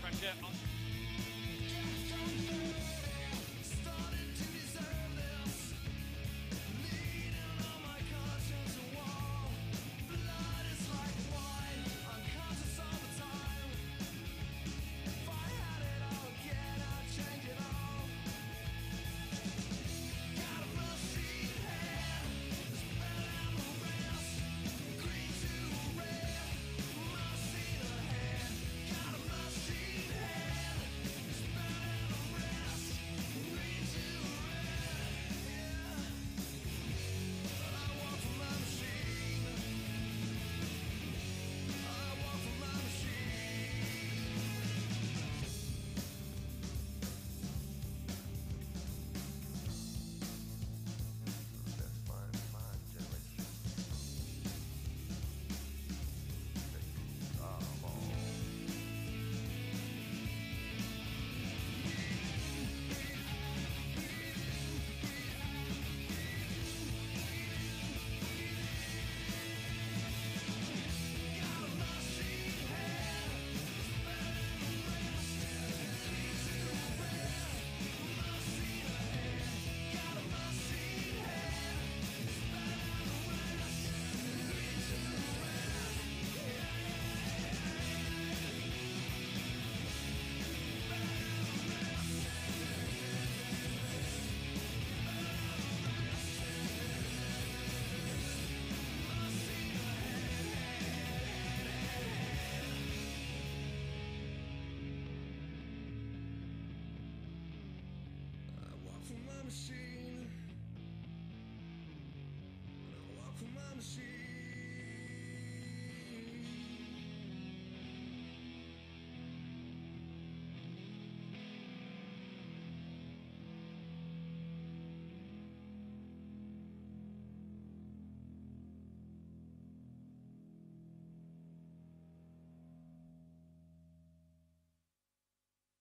Pressure on.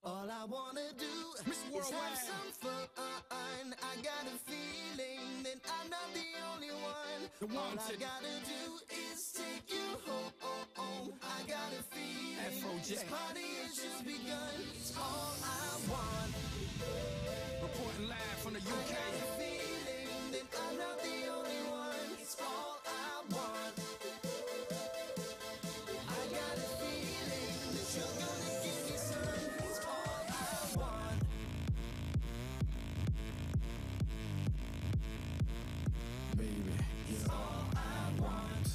All I wanna do is have some fun. I got a feeling that I'm not the only one. All I gotta do is take you home. I got a feeling this party has just begun. It's all I want. Reporting live from the UK. I got a feeling that I'm not the only one. It's all I want. I got a feeling that you're gonna give me some. It's all I want. Baby, It's all I want.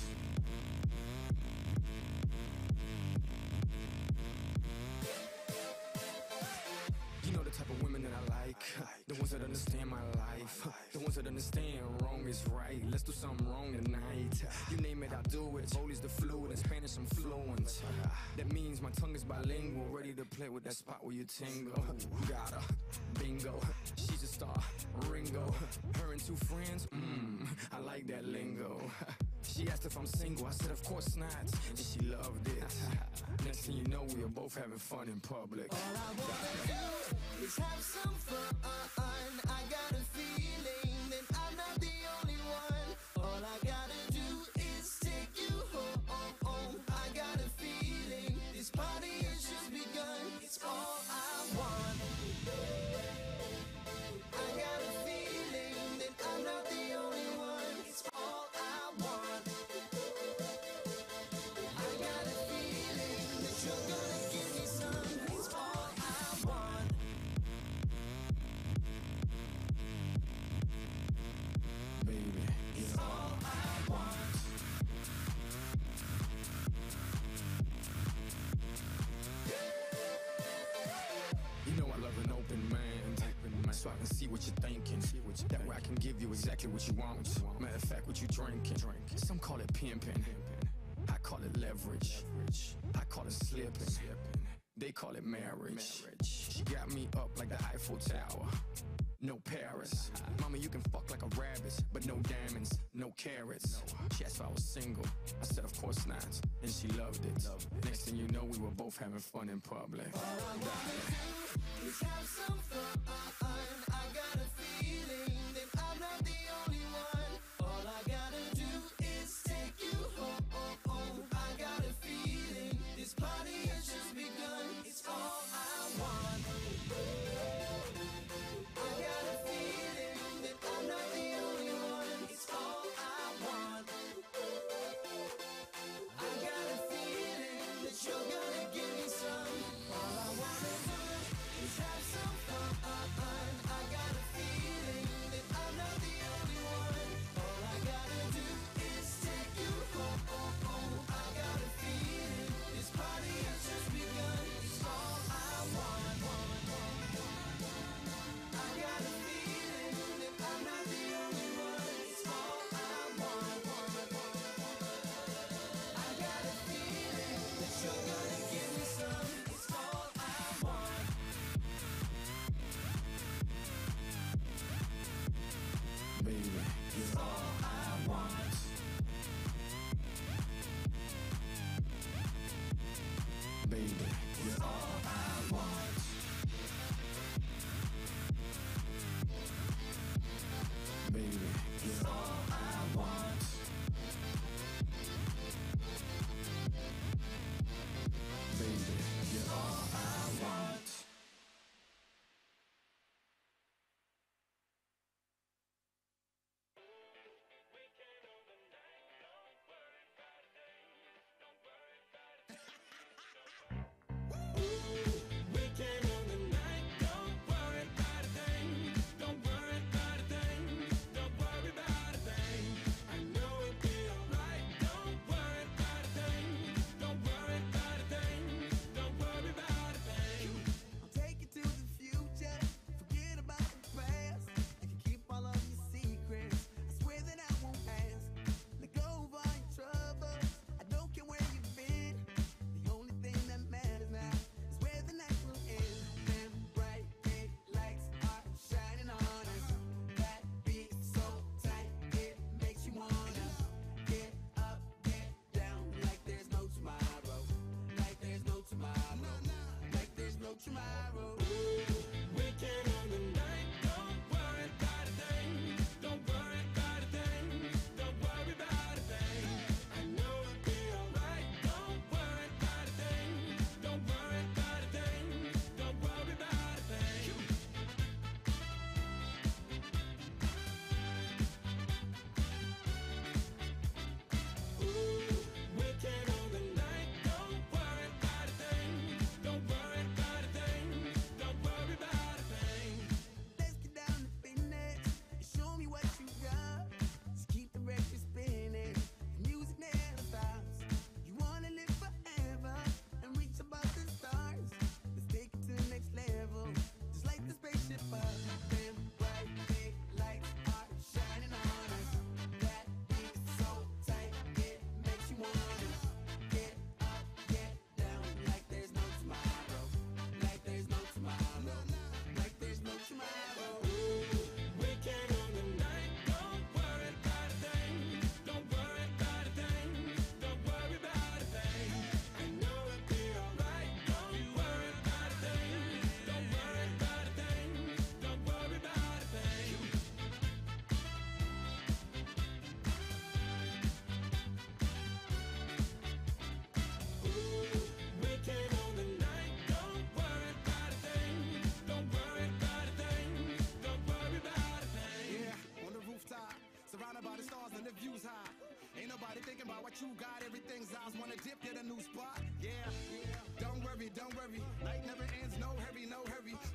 you know the type of women that I like. The ones that understand my life. The ones that understand wrong is right. Let's do something wrong tonight. You name it, I'll do it. Polish the fluid, in Spanish I'm fluent. That means my tongue is bilingual. Ready to play with that spot where you tingle. Got her, bingo. She's a star, Ringo. Her and two friends, I like that lingo. She asked if I'm single, I said of course not, and she loved it. Next thing you know, we are both having fun in public. All I wanna do is have some fun. I got a feeling that I'm not the only one. All I gotta do is take you home. I got a feeling this party has just begun. It's all I want. I got a feeling that I'm not the only one. It's all I want. I got a feeling that you're gonna give me some. It's all I want. Baby, It's all I want. you know I love an open mind. So I can see what you're thinking. That way I can give you exactly what you want. Matter of fact, what you drinking. Some call it pimping. I call it leverage. I call it slipping. They call it marriage. She got me up like the Eiffel Tower. No Paris. Mama, you can fuck like a rabbit, but no diamonds, no carrots. She asked if I was single. I said, of course not. And she loved it. Next thing you know, we were both having fun in public. Let's have some fun. I got a feeling that I'm not the only one. All I gotta do is take you home. I got a feeling this party has just begun. It's all I want. I got a feeling that I'm not the only one. It's all I want. I got a feeling that you're gonna give me some. All I wanna do is have some fun. you got everything's ours. Wanna dip, get a new spot. Yeah, don't worry, night never ends, no hurry,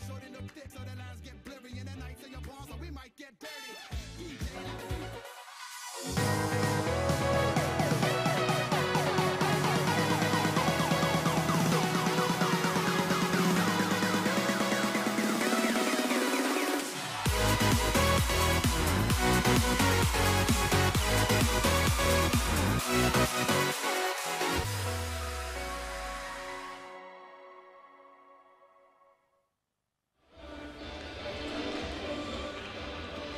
short in the thick so the lines get blurry, and the nights in your balls so we might get dirty.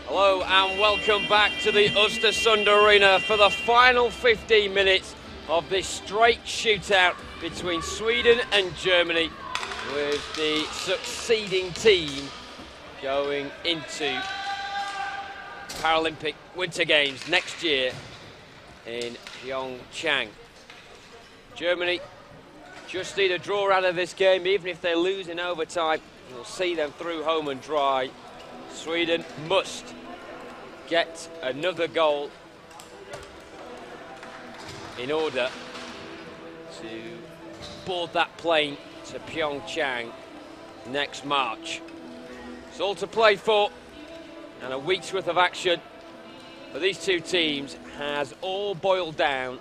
Hello and welcome back to the Ostersund Arena for the final 15 minutes of this straight shootout between Sweden and Germany, with the succeeding team going into Paralympic Winter Games next year in PyeongChang. Germany just need a draw out of this game. Even if they lose in overtime, we'll see them through home and dry. Sweden must get another goal in order to board that plane to PyeongChang next March. It's all to play for, and a week's worth of action for these two teams has all boiled down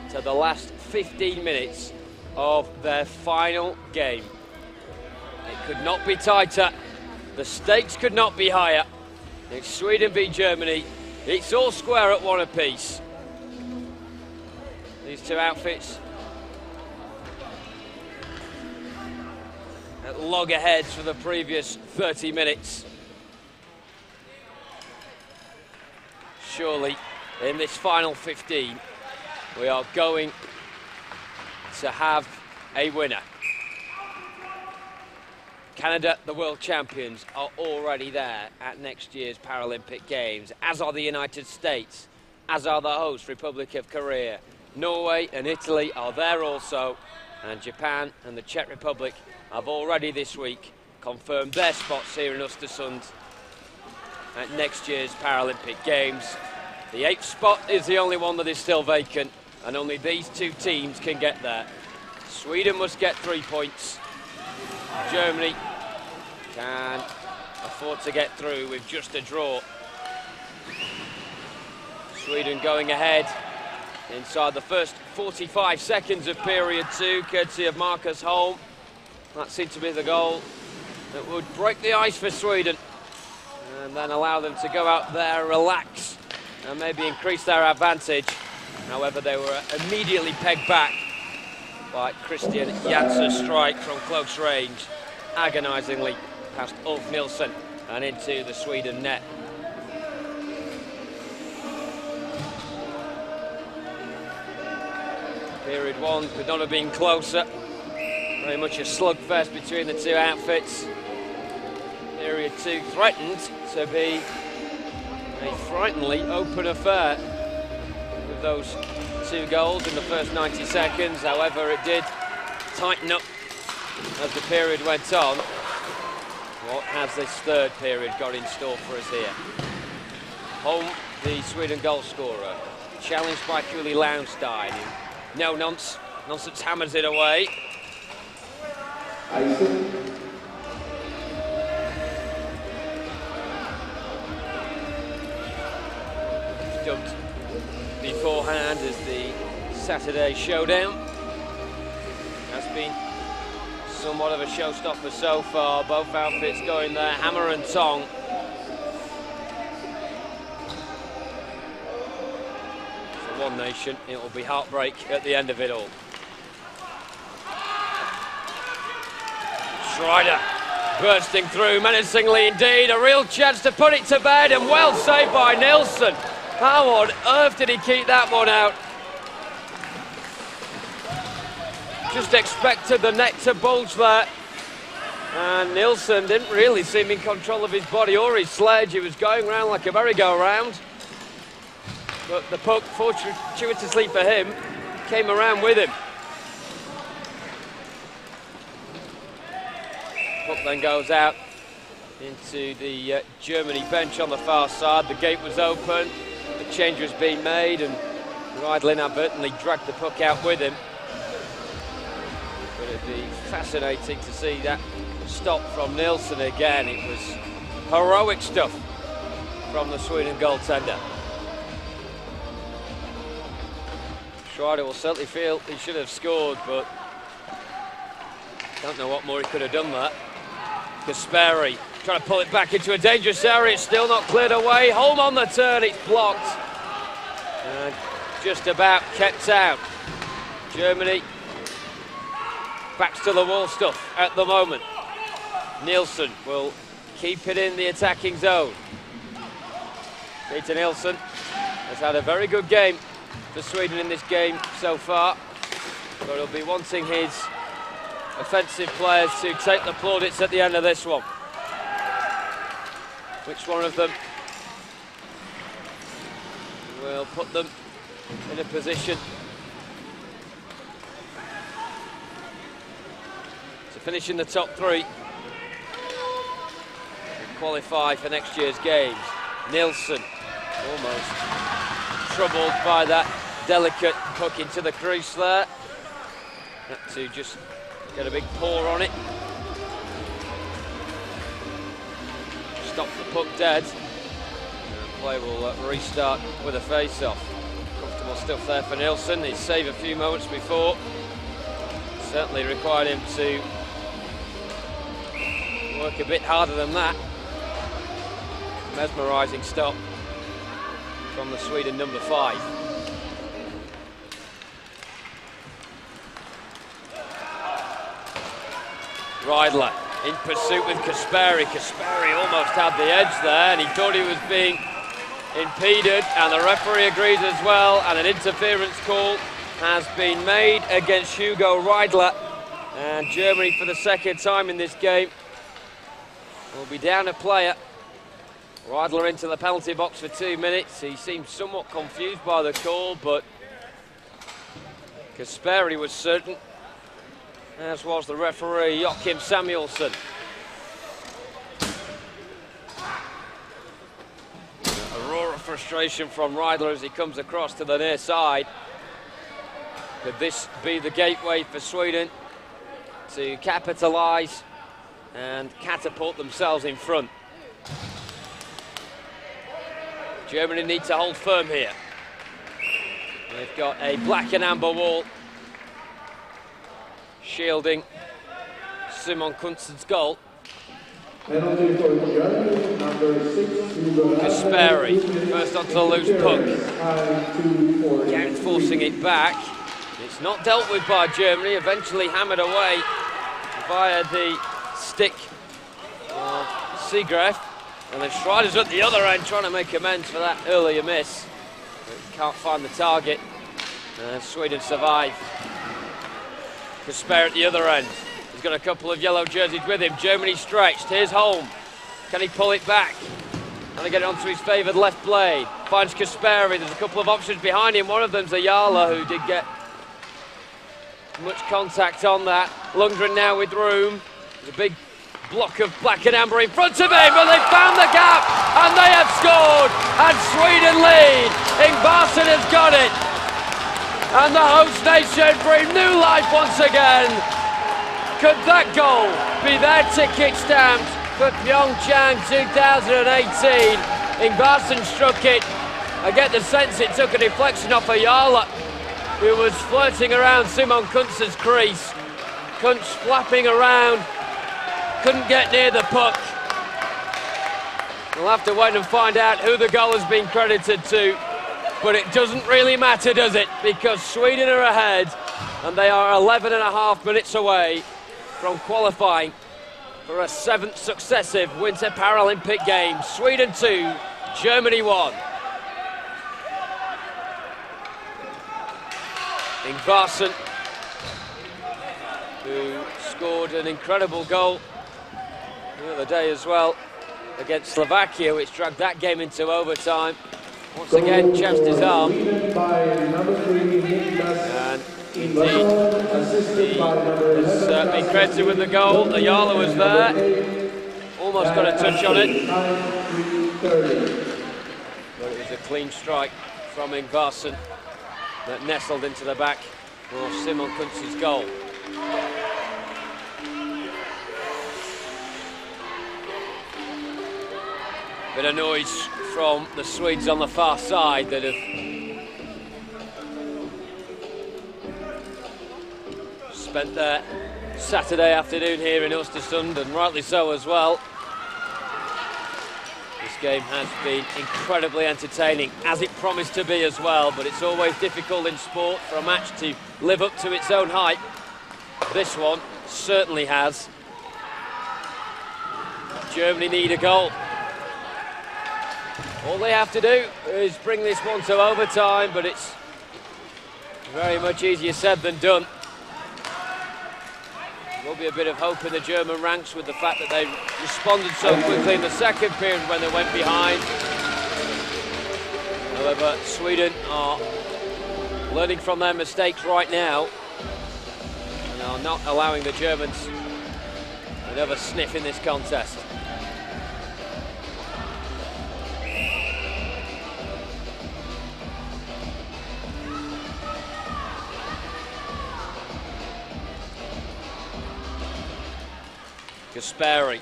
to the last 15 minutes of their final game. It could not be tighter. The stakes could not be higher. It's Sweden v Germany. It's all square at one apiece. These two outfits at loggerheads for the previous 30 minutes. Surely, in this final 15, we are going to have a winner. Canada, the world champions, are already there at next year's Paralympic Games, as are the United States, as are the host Republic of Korea. Norway and Italy are there also, and Japan and the Czech Republic have already this week confirmed their spots here in Ostersund at next year's Paralympic Games. The 8th spot is the only one that is still vacant, and only these two teams can get there. Sweden must get 3 points. Germany can afford to get through with just a draw. Sweden going ahead inside the first 45 seconds of period 2, courtesy of Marcus Holm. That seemed to be the goal that would break the ice for Sweden and then allow them to go out there, relax, and maybe increase their advantage. However, they were immediately pegged back by Christian Jansson's strike from close range, agonisingly past Ulf Nilsson and into the Sweden net. Period 1 could not have been closer. Very much a slugfest between the two outfits. Period 2 threatened to be a frighteningly open affair with those 2 goals in the first 90 seconds. However, it did tighten up as the period went on. What has this third period got in store for us here? Holm, the Sweden goal scorer, challenged by Thule Launstein. No nonsense hammers it away. Dubbed beforehand as the Saturday Showdown. Has been somewhat of a showstopper so far. Both outfits going there, hammer and tong. For one nation, it will be heartbreak at the end of it all. Schreider bursting through menacingly indeed. A real chance to put it to bed, and well saved by Nilsson. How on earth did he keep that one out? Just expected the net to bulge there. And Nilsson didn't really seem in control of his body or his sledge. He was going round like a merry-go-round. But the puck, fortuitously for him, came around with him. Puck then goes out into the Germany bench on the far side. The gate was open, the change was being made, and Rydlin inadvertently dragged the puck out with him. But it'd be fascinating to see that stop from Nilsson again. It was heroic stuff from the Sweden goaltender. Schreider will certainly feel he should have scored, but don't know what more he could have done there. Kasperi trying to pull it back into a dangerous area. It's still not cleared away. Holm on the turn, it's blocked. And just about kept out. Germany backs to the wall stuff at the moment. Nilsson will keep it in the attacking zone. Peter Nilsson has had a very good game for Sweden in this game so far, but he'll be wanting his offensive players to take the plaudits at the end of this one. Which one of them will put them in a position to finish in the top three and qualify for next year's games? Nilsson almost troubled by that delicate puck into the crease there. Had to just get a big paw on it. Stop the puck dead. And play will restart with a face-off. Comfortable stuff there for Nilsson. His save a few moments before certainly required him to work a bit harder than that. Mesmerising stop from the Sweden number 5. Rydler in pursuit with Kasperi. Kasperi almost had the edge there, and he thought he was being impeded, and the referee agrees as well, and an interference call has been made against Hugo Rydler, and Germany for the second time in this game will be down a player. Rydler into the penalty box for 2 minutes. He seemed somewhat confused by the call, but Kasperi was certain, as was the referee, Joachim Samuelsson. A roar of frustration from Rydler as he comes across to the near side. Could this be the gateway for Sweden to capitalise and catapult themselves in front? Germany need to hold firm here. They've got a black and amber wall shielding Simon Kunst's goal. Penalty for Germany, number 6. Kasperi, first onto the loose puck. Count forcing it back. It's not dealt with by Germany, eventually hammered away via the stick of Seagraf. And then Schreider's at the other end trying to make amends for that earlier miss. But can't find the target. And Sweden survive. Kasperi at the other end. He's got a couple of yellow jerseys with him. Germany stretched. Here's Holm. Can he pull it back? Can he get it onto his favoured left blade? Finds Kasperi. There's a couple of options behind him. One of them's Ayala, who did get much contact on that. Lundgren now with room. There's a big block of black and amber in front of him, and they've found the gap, and they have scored, and Sweden lead. Ingvarsson has got it, and the host nation breathe new life once again. Could that goal be their ticket stamped for PyeongChang 2018? Ingvarsson struck it. I get the sense it took a deflection off Ayala, who was flirting around Simon Kuntz's crease. Kuntz flapping around, couldn't get near the puck. We'll have to wait and find out who the goal has been credited to, but it doesn't really matter, does it? Because Sweden are ahead, and they are 11.5 minutes away from qualifying for a 7th successive Winter Paralympic Games. Sweden 2, Germany 1. Ingvarsson, who scored an incredible goal the other day as well against Slovakia, which dragged that game into overtime. Once again, chanced his arm. And indeed, he has been credited with the goal. Ayala was there. Almost got a touch on it. But it was a clean strike from Ingvarsson. that nestled into the back for Simon Kuntz's goal. Bit of noise from the Swedes on the far side that have spent their Saturday afternoon here in Ostersund, and rightly so as well. This game has been incredibly entertaining, as it promised to be as well, but it's always difficult in sport for a match to live up to its own hype. This one certainly has. Germany need a goal. All they have to do is bring this one to overtime, but it's very much easier said than done. There'll be a bit of hope in the German ranks with the fact that they responded so quickly in the second period when they went behind. However, Sweden are learning from their mistakes right now and are not allowing the Germans another sniff in this contest. Gasperi.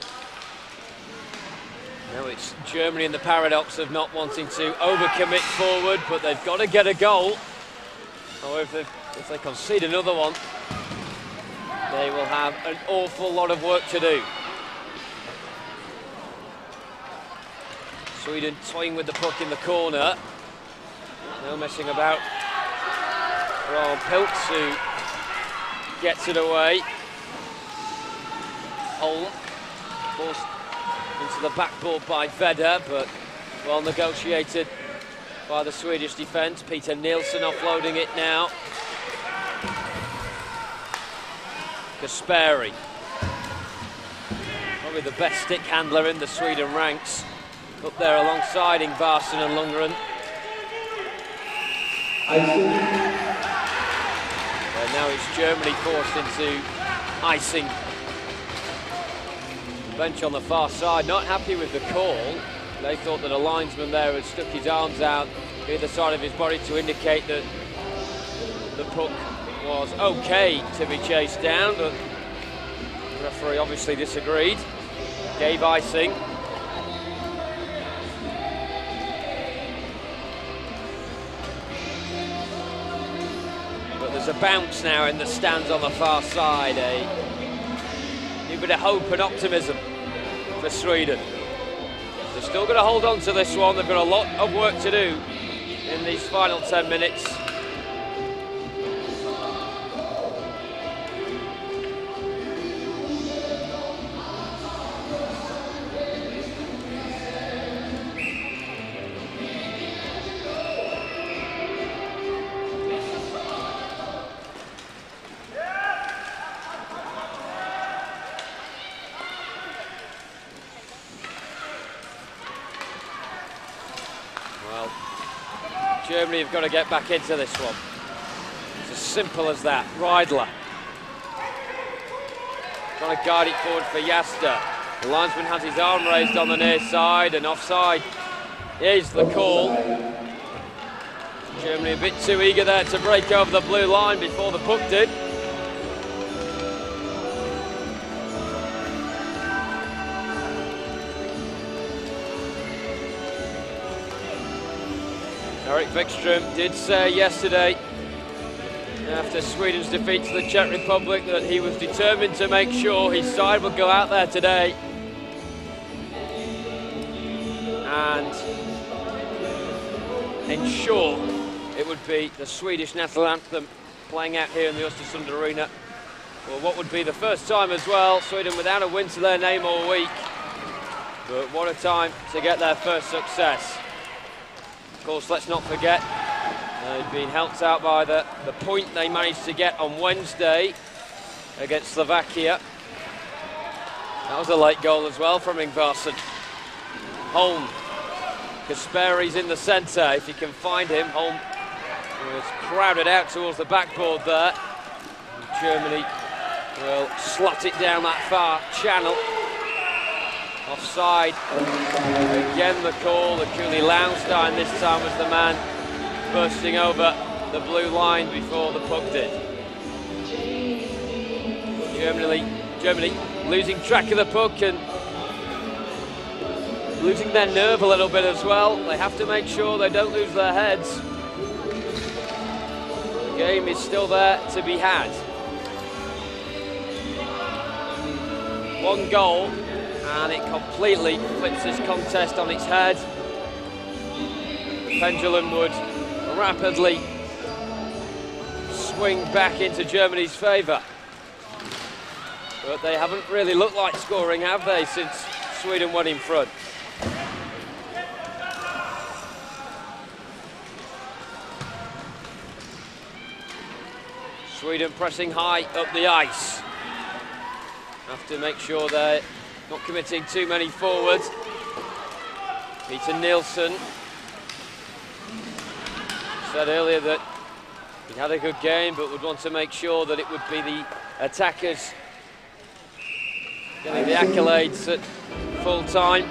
Now it's Germany in the paradox of not wanting to overcommit forward, but they've got to get a goal. However, if they concede another one, they will have an awful lot of work to do. Sweden toying with the puck in the corner. No messing about from Piltz, who gets it away. Holm forced into the backboard by Vedder, but well negotiated by the Swedish defence. Peter Nilsson offloading it now. Gasperi, probably the best stick handler in the Sweden ranks, up there alongside Ingvarsson and Lundgren. And now it's Germany forced into icing. Bench on the far side, not happy with the call. They thought that a linesman there had stuck his arms out either side of his body to indicate that the puck was okay to be chased down, but the referee obviously disagreed, gave icing. But there's a bounce now in the stands on the far side, a new bit of hope and optimism for Sweden. They're still going to hold on to this one. They've got a lot of work to do in these final 10 minutes. Germany have got to get back into this one. It's as simple as that. Reidler trying to guide it forward for Jasta. The linesman has his arm raised on the near side, and offside is the call. Germany a bit too eager there to break over the blue line before the puck did. Erik Vikström did say yesterday, after Sweden's defeat to the Czech Republic, that he was determined to make sure his side would go out there today and ensure it would be the Swedish national anthem playing out here in the Ostersund Arena for what would be the first time as well. Sweden without a win to their name all week, but what a time to get their first success. Of course, let's not forget, they've been helped out by the point they managed to get on Wednesday against Slovakia. That was a late goal as well from Ingvarsson. Holm, Gasperi's in the centre, if you can find him. Holm was crowded out towards the backboard there. And Germany will slot it down that far channel. Offside, again the call. The Kuli Launstein this time was the man bursting over the blue line before the puck did. Germany losing track of the puck and losing their nerve a little bit as well. They have to make sure they don't lose their heads. The game is still there to be had. One goal and it completely flips this contest on its head. The pendulum would rapidly swing back into Germany's favour. But they haven't really looked like scoring, have they, since Sweden went in front. Sweden pressing high up the ice. Have to make sure they're not committing too many forwards. Peter Nielsen said earlier that he had a good game, but would want to make sure that it would be the attackers getting the accolades at full time.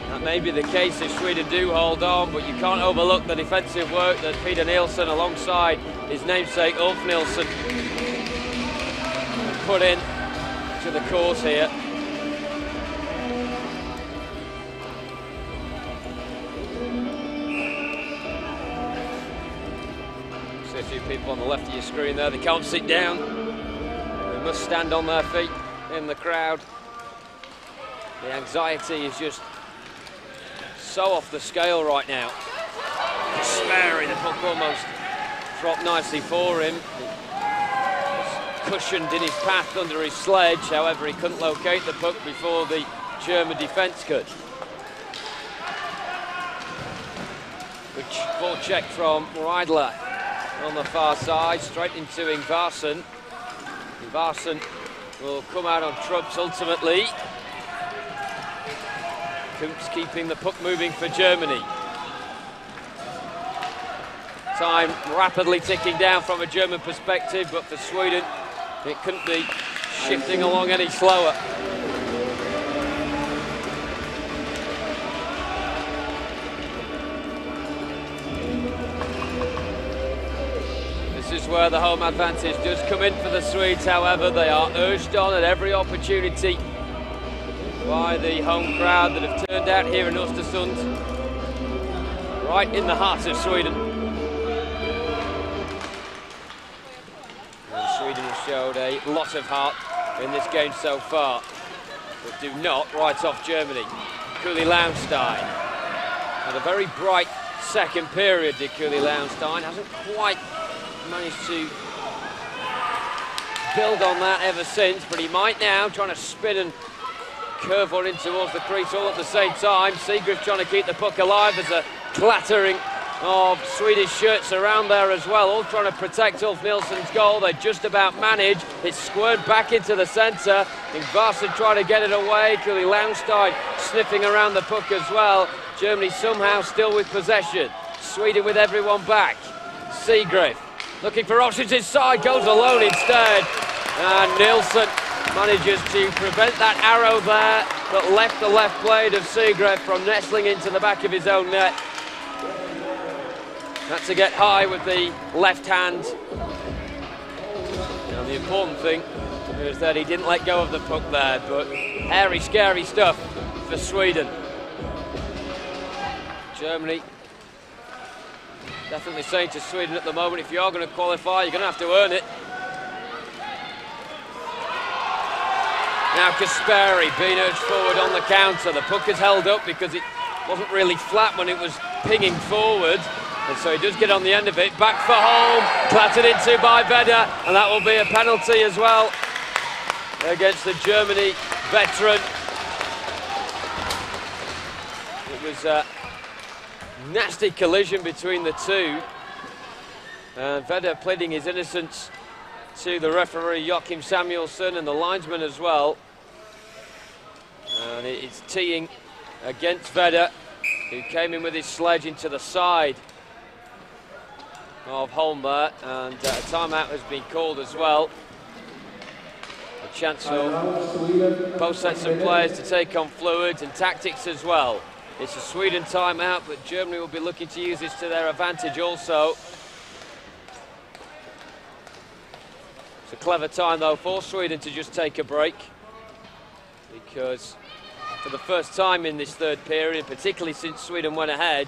That may be the case if Sweden do hold on, but you can't overlook the defensive work that Peter Nielsen alongside his namesake Ulf Nielsen put in to the course here. See a few people on the left of your screen there, they can't sit down. They must stand on their feet in the crowd. The anxiety is just so off the scale right now. Sperry, the puck almost dropped nicely for him. Cushioned in his path under his sledge, however he couldn't locate the puck before the German defence could. Good ball check from Reidler on the far side, straight into Ingvarsson. Ingvarsson will come out on trumps ultimately. Kuntz keeping the puck moving for Germany. Time rapidly ticking down from a German perspective, but for Sweden it couldn't be shifting along any slower. This is where the home advantage does come in for the Swedes, however. They are urged on at every opportunity by the home crowd that have turned out here in Ostersund, right in the heart of Sweden. And Sweden has showed a lot of heart in this game so far, but do not write off Germany. Kuli Launstein had a very bright second period, did Kuli Launstein. Hasn't quite managed to build on that ever since, but he might now, trying to spin and curve one in towards the crease all at the same time. Seagrave trying to keep the puck alive. There's a clattering of Swedish shirts around there as well, all trying to protect Ulf Nielsen's goal. They just about manage. It's squared back into the centre. Ingvarsson trying to get it away. Kuli Launstein sniffing around the puck as well. Germany somehow still with possession. Sweden with everyone back. Seagrave looking for options inside, goes alone instead. And Nielsen manages to prevent that arrow there that left the left blade of Seagrave from nestling into the back of his own net. Had to get high with the left hand. Now the important thing is that he didn't let go of the puck there, but hairy, scary stuff for Sweden. Germany definitely saying to Sweden at the moment, if you are going to qualify, you're going to have to earn it. Now Kasperi being urged forward on the counter. The puck is held up because it wasn't really flat when it was pinging forward. And so he does get on the end of it. Back for home, clattered into by Vedder. And that will be a penalty as well against the Germany veteran. It was a nasty collision between the two. And Vedder pleading his innocence to the referee Joachim Samuelsson and the linesman as well. And it's teeing against Vedder, who came in with his sledge into the side of Holm there, and a timeout has been called as well. A chance for both sets of players to take on fluids and tactics as well. It's a Sweden timeout, but Germany will be looking to use this to their advantage also. It's a clever time though for Sweden to just take a break, because for the first time in this third period, particularly since Sweden went ahead,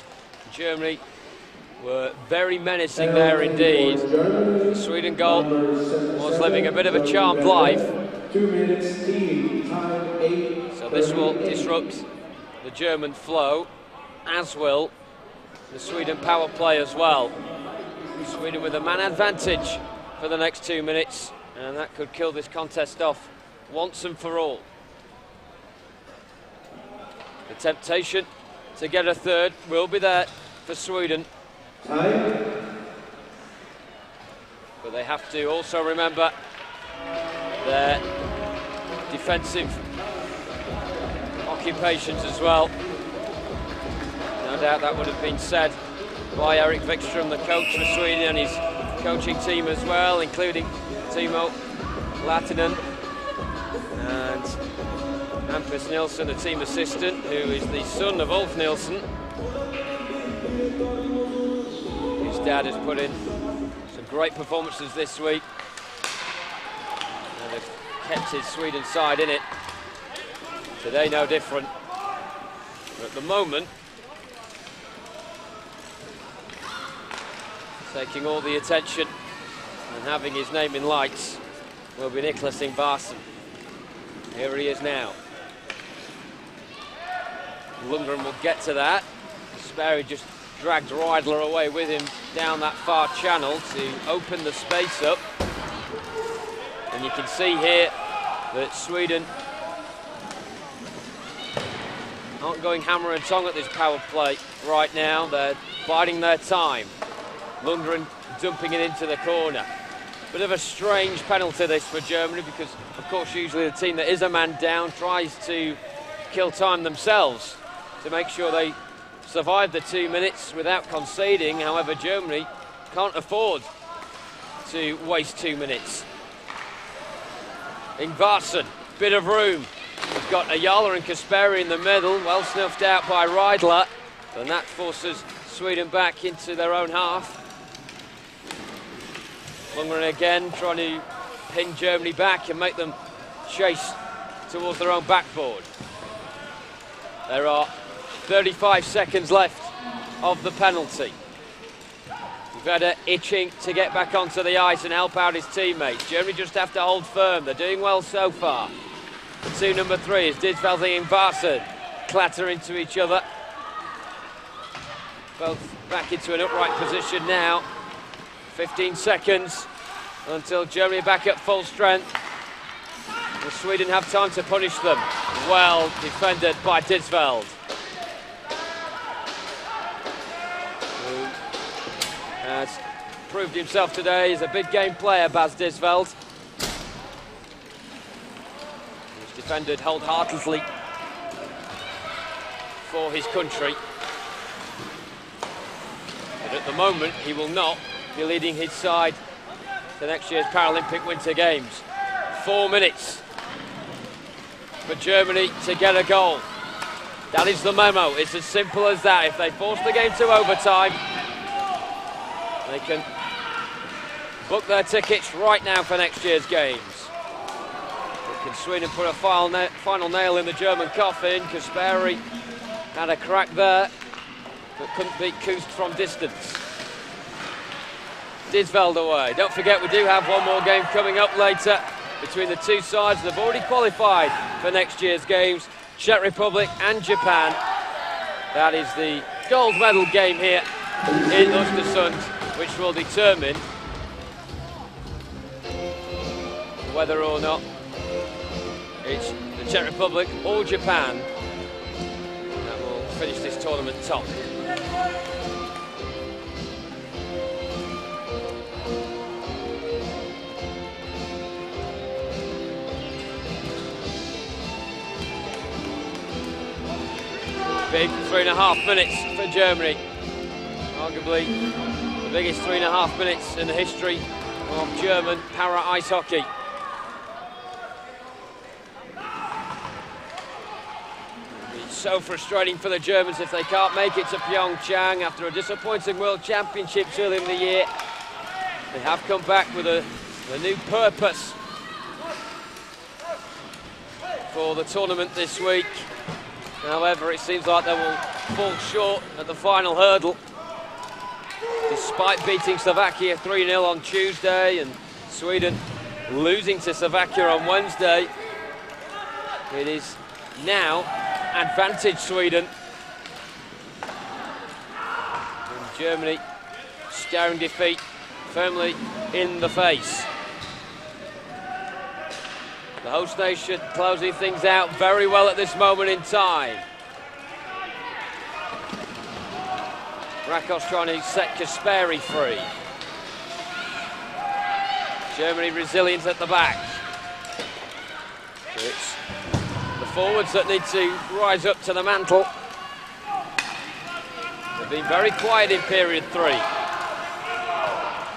Germany were very menacing there indeed. The Sweden goal was living a bit of a charmed life. 2 minutes team, time 8. So this will disrupt the German flow, as will the Sweden power play as well. Sweden with a man advantage for the next 2 minutes, and that could kill this contest off once and for all. The temptation to get a third will be there for Sweden. Time. But they have to also remember their defensive occupations as well. No doubt that would have been said by Erik Wikström, the coach for Sweden, and his coaching team as well, including Timo Lahtinen and Hampus Nilsson, the team assistant, who is the son of Ulf Nilsson, whose dad has put in some great performances this week, and they've kept his Sweden side in it. Today no different. But at the moment, taking all the attention and having his name in lights will be Niklas Ingvarsson. Here he is now. Lundgren will get to that. Sperry just dragged Reidler away with him down that far channel to open the space up. And you can see here that Sweden aren't going hammer and tong at this power play right now. They're biding their time. Lundgren dumping it into the corner. Bit of a strange penalty this for Germany, because of course usually the team that is a man down tries to kill time themselves to make sure they survive the 2 minutes without conceding. However, Germany can't afford to waste 2 minutes. Ingvarsson, bit of room. We've got Ayala and Kasperi in the middle, well snuffed out by Reidler, and that forces Sweden back into their own half. Lundgren again trying to pin Germany back and make them chase towards their own backboard. There are 35 seconds left of the penalty. Vedder itching to get back onto the ice and help out his teammates. Germany just have to hold firm. They're doing well so far. The two number 3 is Didsveld and Ingvarsson clatter into each other. Both back into an upright position now. 15 seconds until Germany are back at full strength. Will Sweden have time to punish them? Well defended by Didsveld. Who has proved himself today as a big game player, Bas Didsveld. He's defended wholeheartedly for his country. But at the moment, he will not be leading his side to next year's Paralympic Winter Games. 4 minutes for Germany to get a goal. That is the memo. It's as simple as that. If they force the game to overtime, they can book their tickets right now for next year's games. But can Sweden put a final nail in the German coffin? Kasperi had a crack there, but couldn't beat Kust from distance. Didsveld away. Don't forget, we do have one more game coming up later between the two sides. They've already qualified for next year's games, Czech Republic and Japan. That is the gold medal game here in Ostersund, which will determine whether or not it's the Czech Republic or Japan that will finish this tournament top. Big 3.5 minutes for Germany. Arguably the biggest 3.5 minutes in the history of German para ice hockey. The so frustrating for the Germans if they can't make it to PyeongChang after a disappointing World Championships earlier in the year. They have come back with a new purpose for the tournament this week. However, it seems like they will fall short at the final hurdle. Despite beating Slovakia 3-0 on Tuesday and Sweden losing to Slovakia on Wednesday, it is now advantage Sweden. And Germany staring defeat firmly in the face. The host nation closing things out very well at this moment in time. Rakos trying to set Kasperi free. Germany resilient at the back. So it's the forwards that need to rise up to the mantle. They've been very quiet in period 3.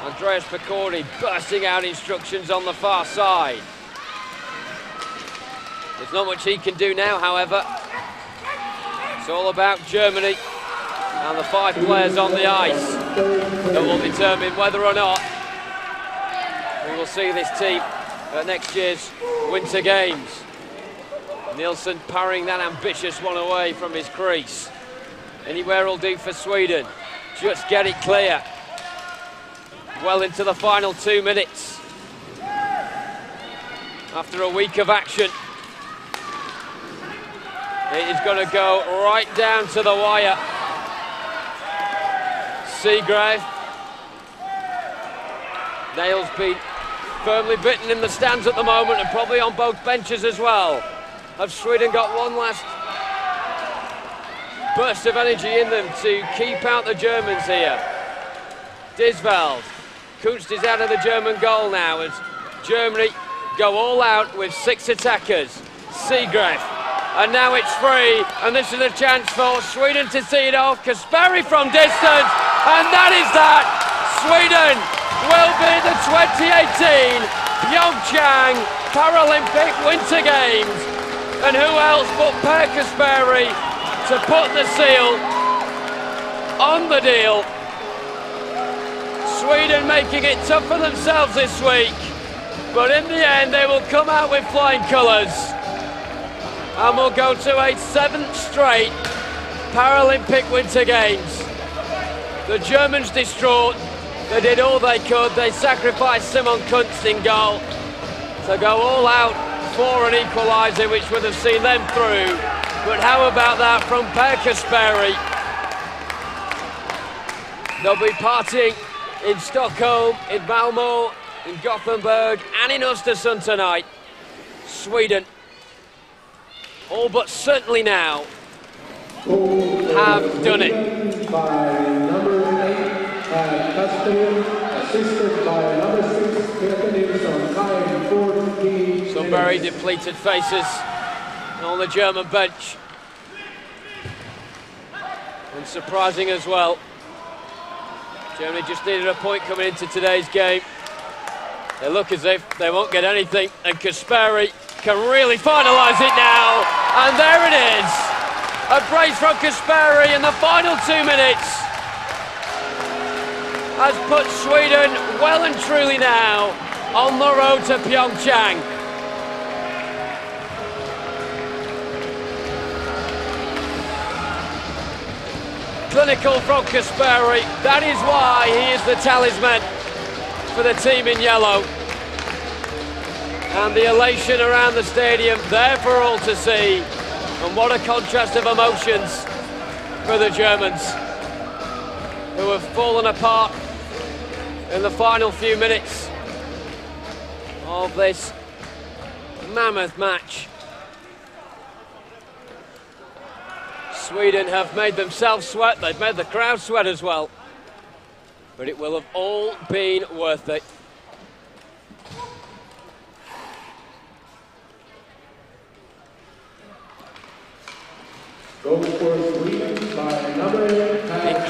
Andreas Picorni bursting out instructions on the far side. There's not much he can do now, however. It's all about Germany and the 5 players on the ice that will determine whether or not we will see this team at next year's Winter Games. Nielsen parrying that ambitious one away from his crease. Anywhere will do for Sweden. Just get it clear. Well into the final 2 minutes. After a week of action, it is going to go right down to the wire. Seagrave. Nails being firmly bitten in the stands at the moment and probably on both benches as well. Have Sweden got one last burst of energy in them to keep out the Germans here? Disveld. Kunst is out of the German goal now as Germany go all out with 6 attackers. Seagrave. And now it's free, and this is a chance for Sweden to see it off. Kasperi from distance, and that is that. Sweden will be the 2018 PyeongChang Paralympic Winter Games. And who else but Per Kasperi to put the seal on the deal. Sweden making it tough for themselves this week, but in the end they will come out with flying colours. And we'll go to a 7th straight Paralympic Winter Games. The Germans distraught. They did all they could. They sacrificed Simon Kunst in goal to go all out for an equaliser, which would have seen them through. But how about that from Per Kasperi? They'll be partying in Stockholm, in Malmö, in Gothenburg and in Ostersund tonight. Sweden, all but certainly now, have done it. By number 8, Castellan, assisted by number 6, Philippines on time 14. Some very depleted faces on the German bench. And surprising as well. Germany just needed a point coming into today's game. They look as if they won't get anything, and Kasperi can really finalise it now. And there it is. A brace from Kasperi in the final 2 minutes has put Sweden well and truly now on the road to PyeongChang. Clinical from Kasperi. That is why he is the talisman for the team in yellow. And the elation around the stadium there for all to see. And what a contrast of emotions for the Germans, who have fallen apart in the final few minutes of this mammoth match. Sweden have made themselves sweat, they've made the crowd sweat as well. But it will have all been worth it.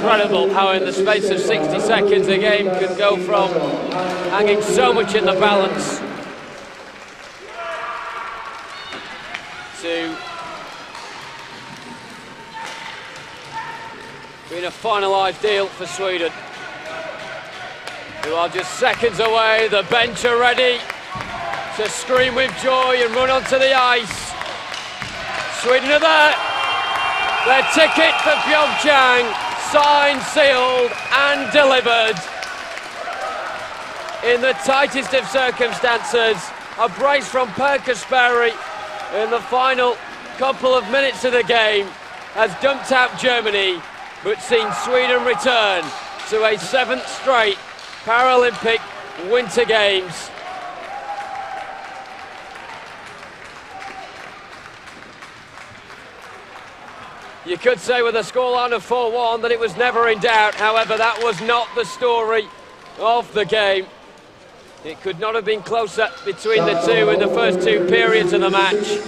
Incredible how in the space of 60 seconds a game can go from hanging so much in the balance to been a finalised deal for Sweden, who are just seconds away. The bench are ready to scream with joy and run onto the ice. Sweden are there. Their ticket for PyeongChang, signed, sealed and delivered. In the tightest of circumstances, a brace from Paralympic in the final couple of minutes of the game has dumped out Germany, but seen Sweden return to a 7th straight Paralympic Winter Games. You could say with a scoreline of 4-1 that it was never in doubt. However, that was not the story of the game. It could not have been closer between the two in the first 2 periods of the match.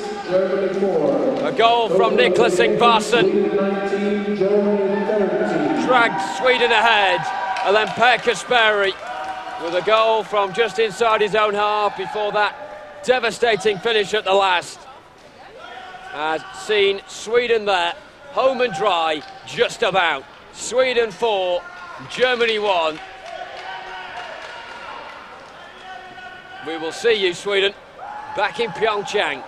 A goal from Niklas Ingvarsson dragged Sweden ahead, and then Paralympic with a goal from just inside his own half before that devastating finish at the last has seen Sweden there, home and dry, just about. Sweden 4, Germany 1. We will see you, Sweden, back in PyeongChang.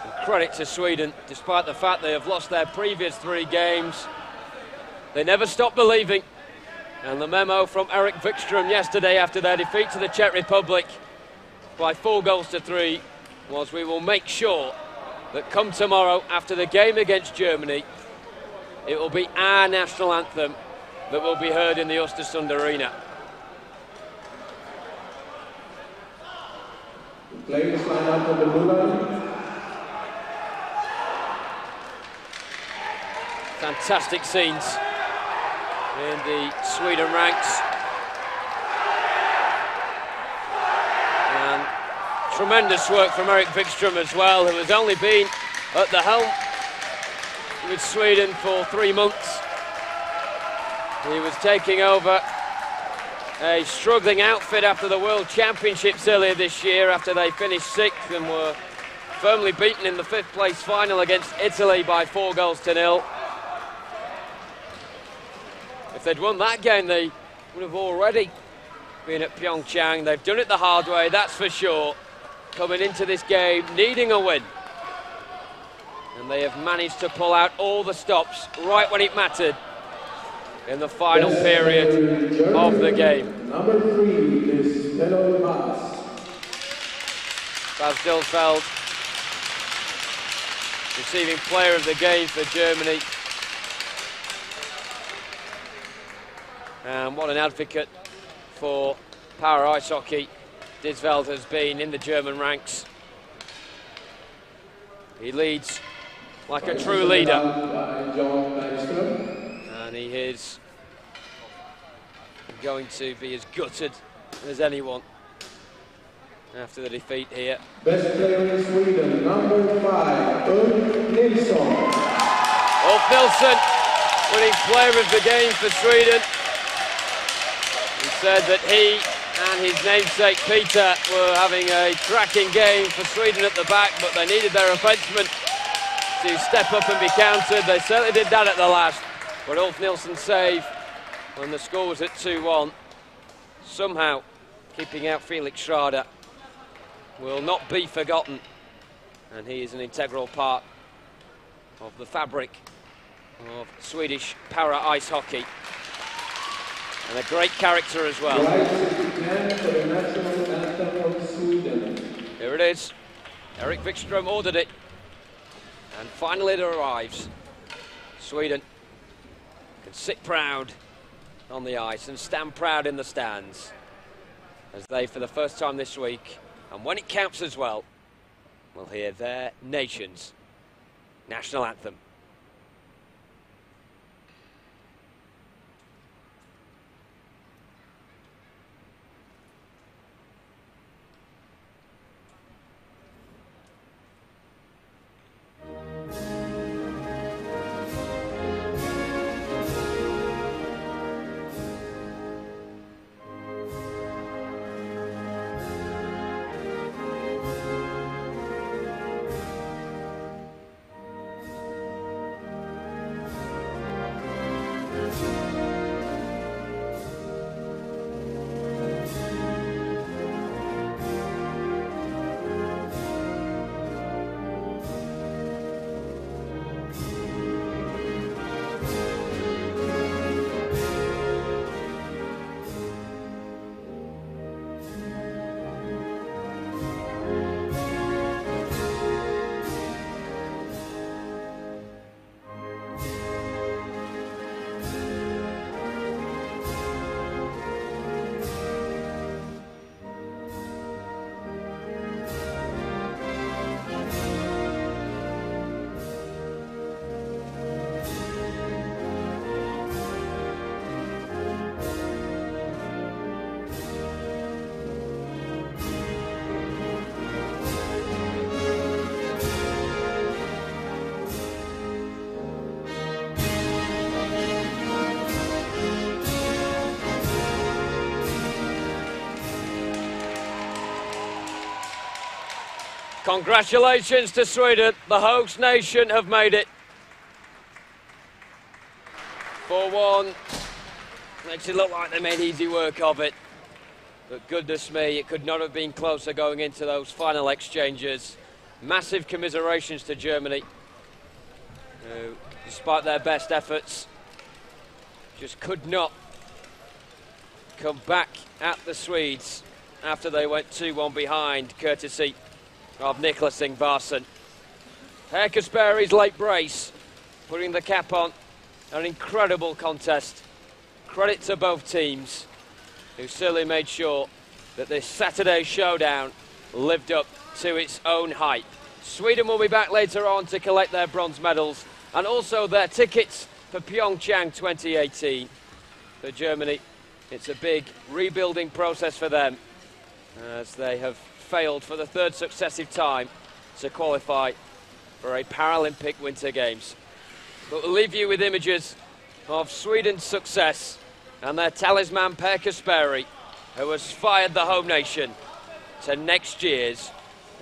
And credit to Sweden, despite the fact they have lost their previous 3 games. They never stop believing. And the memo from Erik Wikström yesterday after their defeat to the Czech Republic by 4-3 was, we will make sure that come tomorrow after the game against Germany, it will be our national anthem that will be heard in the Ostersund arena. Players line up on the blue line. Fantastic scenes in the Sweden ranks. And tremendous work from Erik Wikström as well, who has only been at the helm with Sweden for 3 months. He was taking over a struggling outfit after the World Championships earlier this year, after they finished 6th and were firmly beaten in the 5th place final against Italy by 4-0. If they'd won that game, they would have already been at PyeongChang. They've done it the hard way, that's for sure, coming into this game needing a win. And they have managed to pull out all the stops right when it mattered in the final period of the game. Number 3 is Bas. Bas Dilsfeld, receiving player of the game for Germany. And what an advocate for para ice hockey Dilsfeld has been in the German ranks. He leads like a true leader, and he is going to be as gutted as anyone after the defeat here. Best player in Sweden, number 5, Ulf Nilsson. Ulf Nilsson, winning player of the game for Sweden. He said that he and his namesake Peter were having a cracking game for Sweden at the back, but they needed their defensemen to step up and be counted. They certainly did that at the last. But Ulf Nilsson's save when the score was at 2-1, somehow keeping out Felix Schrader, will not be forgotten. And he is an integral part of the fabric of Swedish para ice hockey. And a great character as well. Here it is. Erik Wikström ordered it. And finally it arrives. Sweden can sit proud on the ice and stand proud in the stands as they, for the first time this week, and when it counts as well, will hear their nation's national anthem. Congratulations to Sweden. The host nation have made it. 4-1. Makes it look like they made easy work of it. But goodness me, it could not have been closer going into those final exchanges. Massive commiserations to Germany, who, despite their best efforts, just could not come back at the Swedes after they went 2-1 behind, courtesy of Niklas Ingvarsson. Per Kasperi's late brace, putting the cap on an incredible contest. Credit to both teams, who certainly made sure that this Saturday showdown lived up to its own hype. Sweden will be back later on to collect their bronze medals and also their tickets for PyeongChang 2018. For Germany, it's a big rebuilding process for them, as they have failed for the third successive time to qualify for a Paralympic Winter Games. But we'll leave you with images of Sweden's success and their talisman Per Kasperi, who has fired the home nation to next year's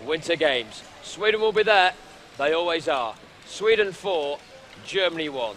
Winter Games. Sweden will be there, they always are. Sweden 4, Germany 1.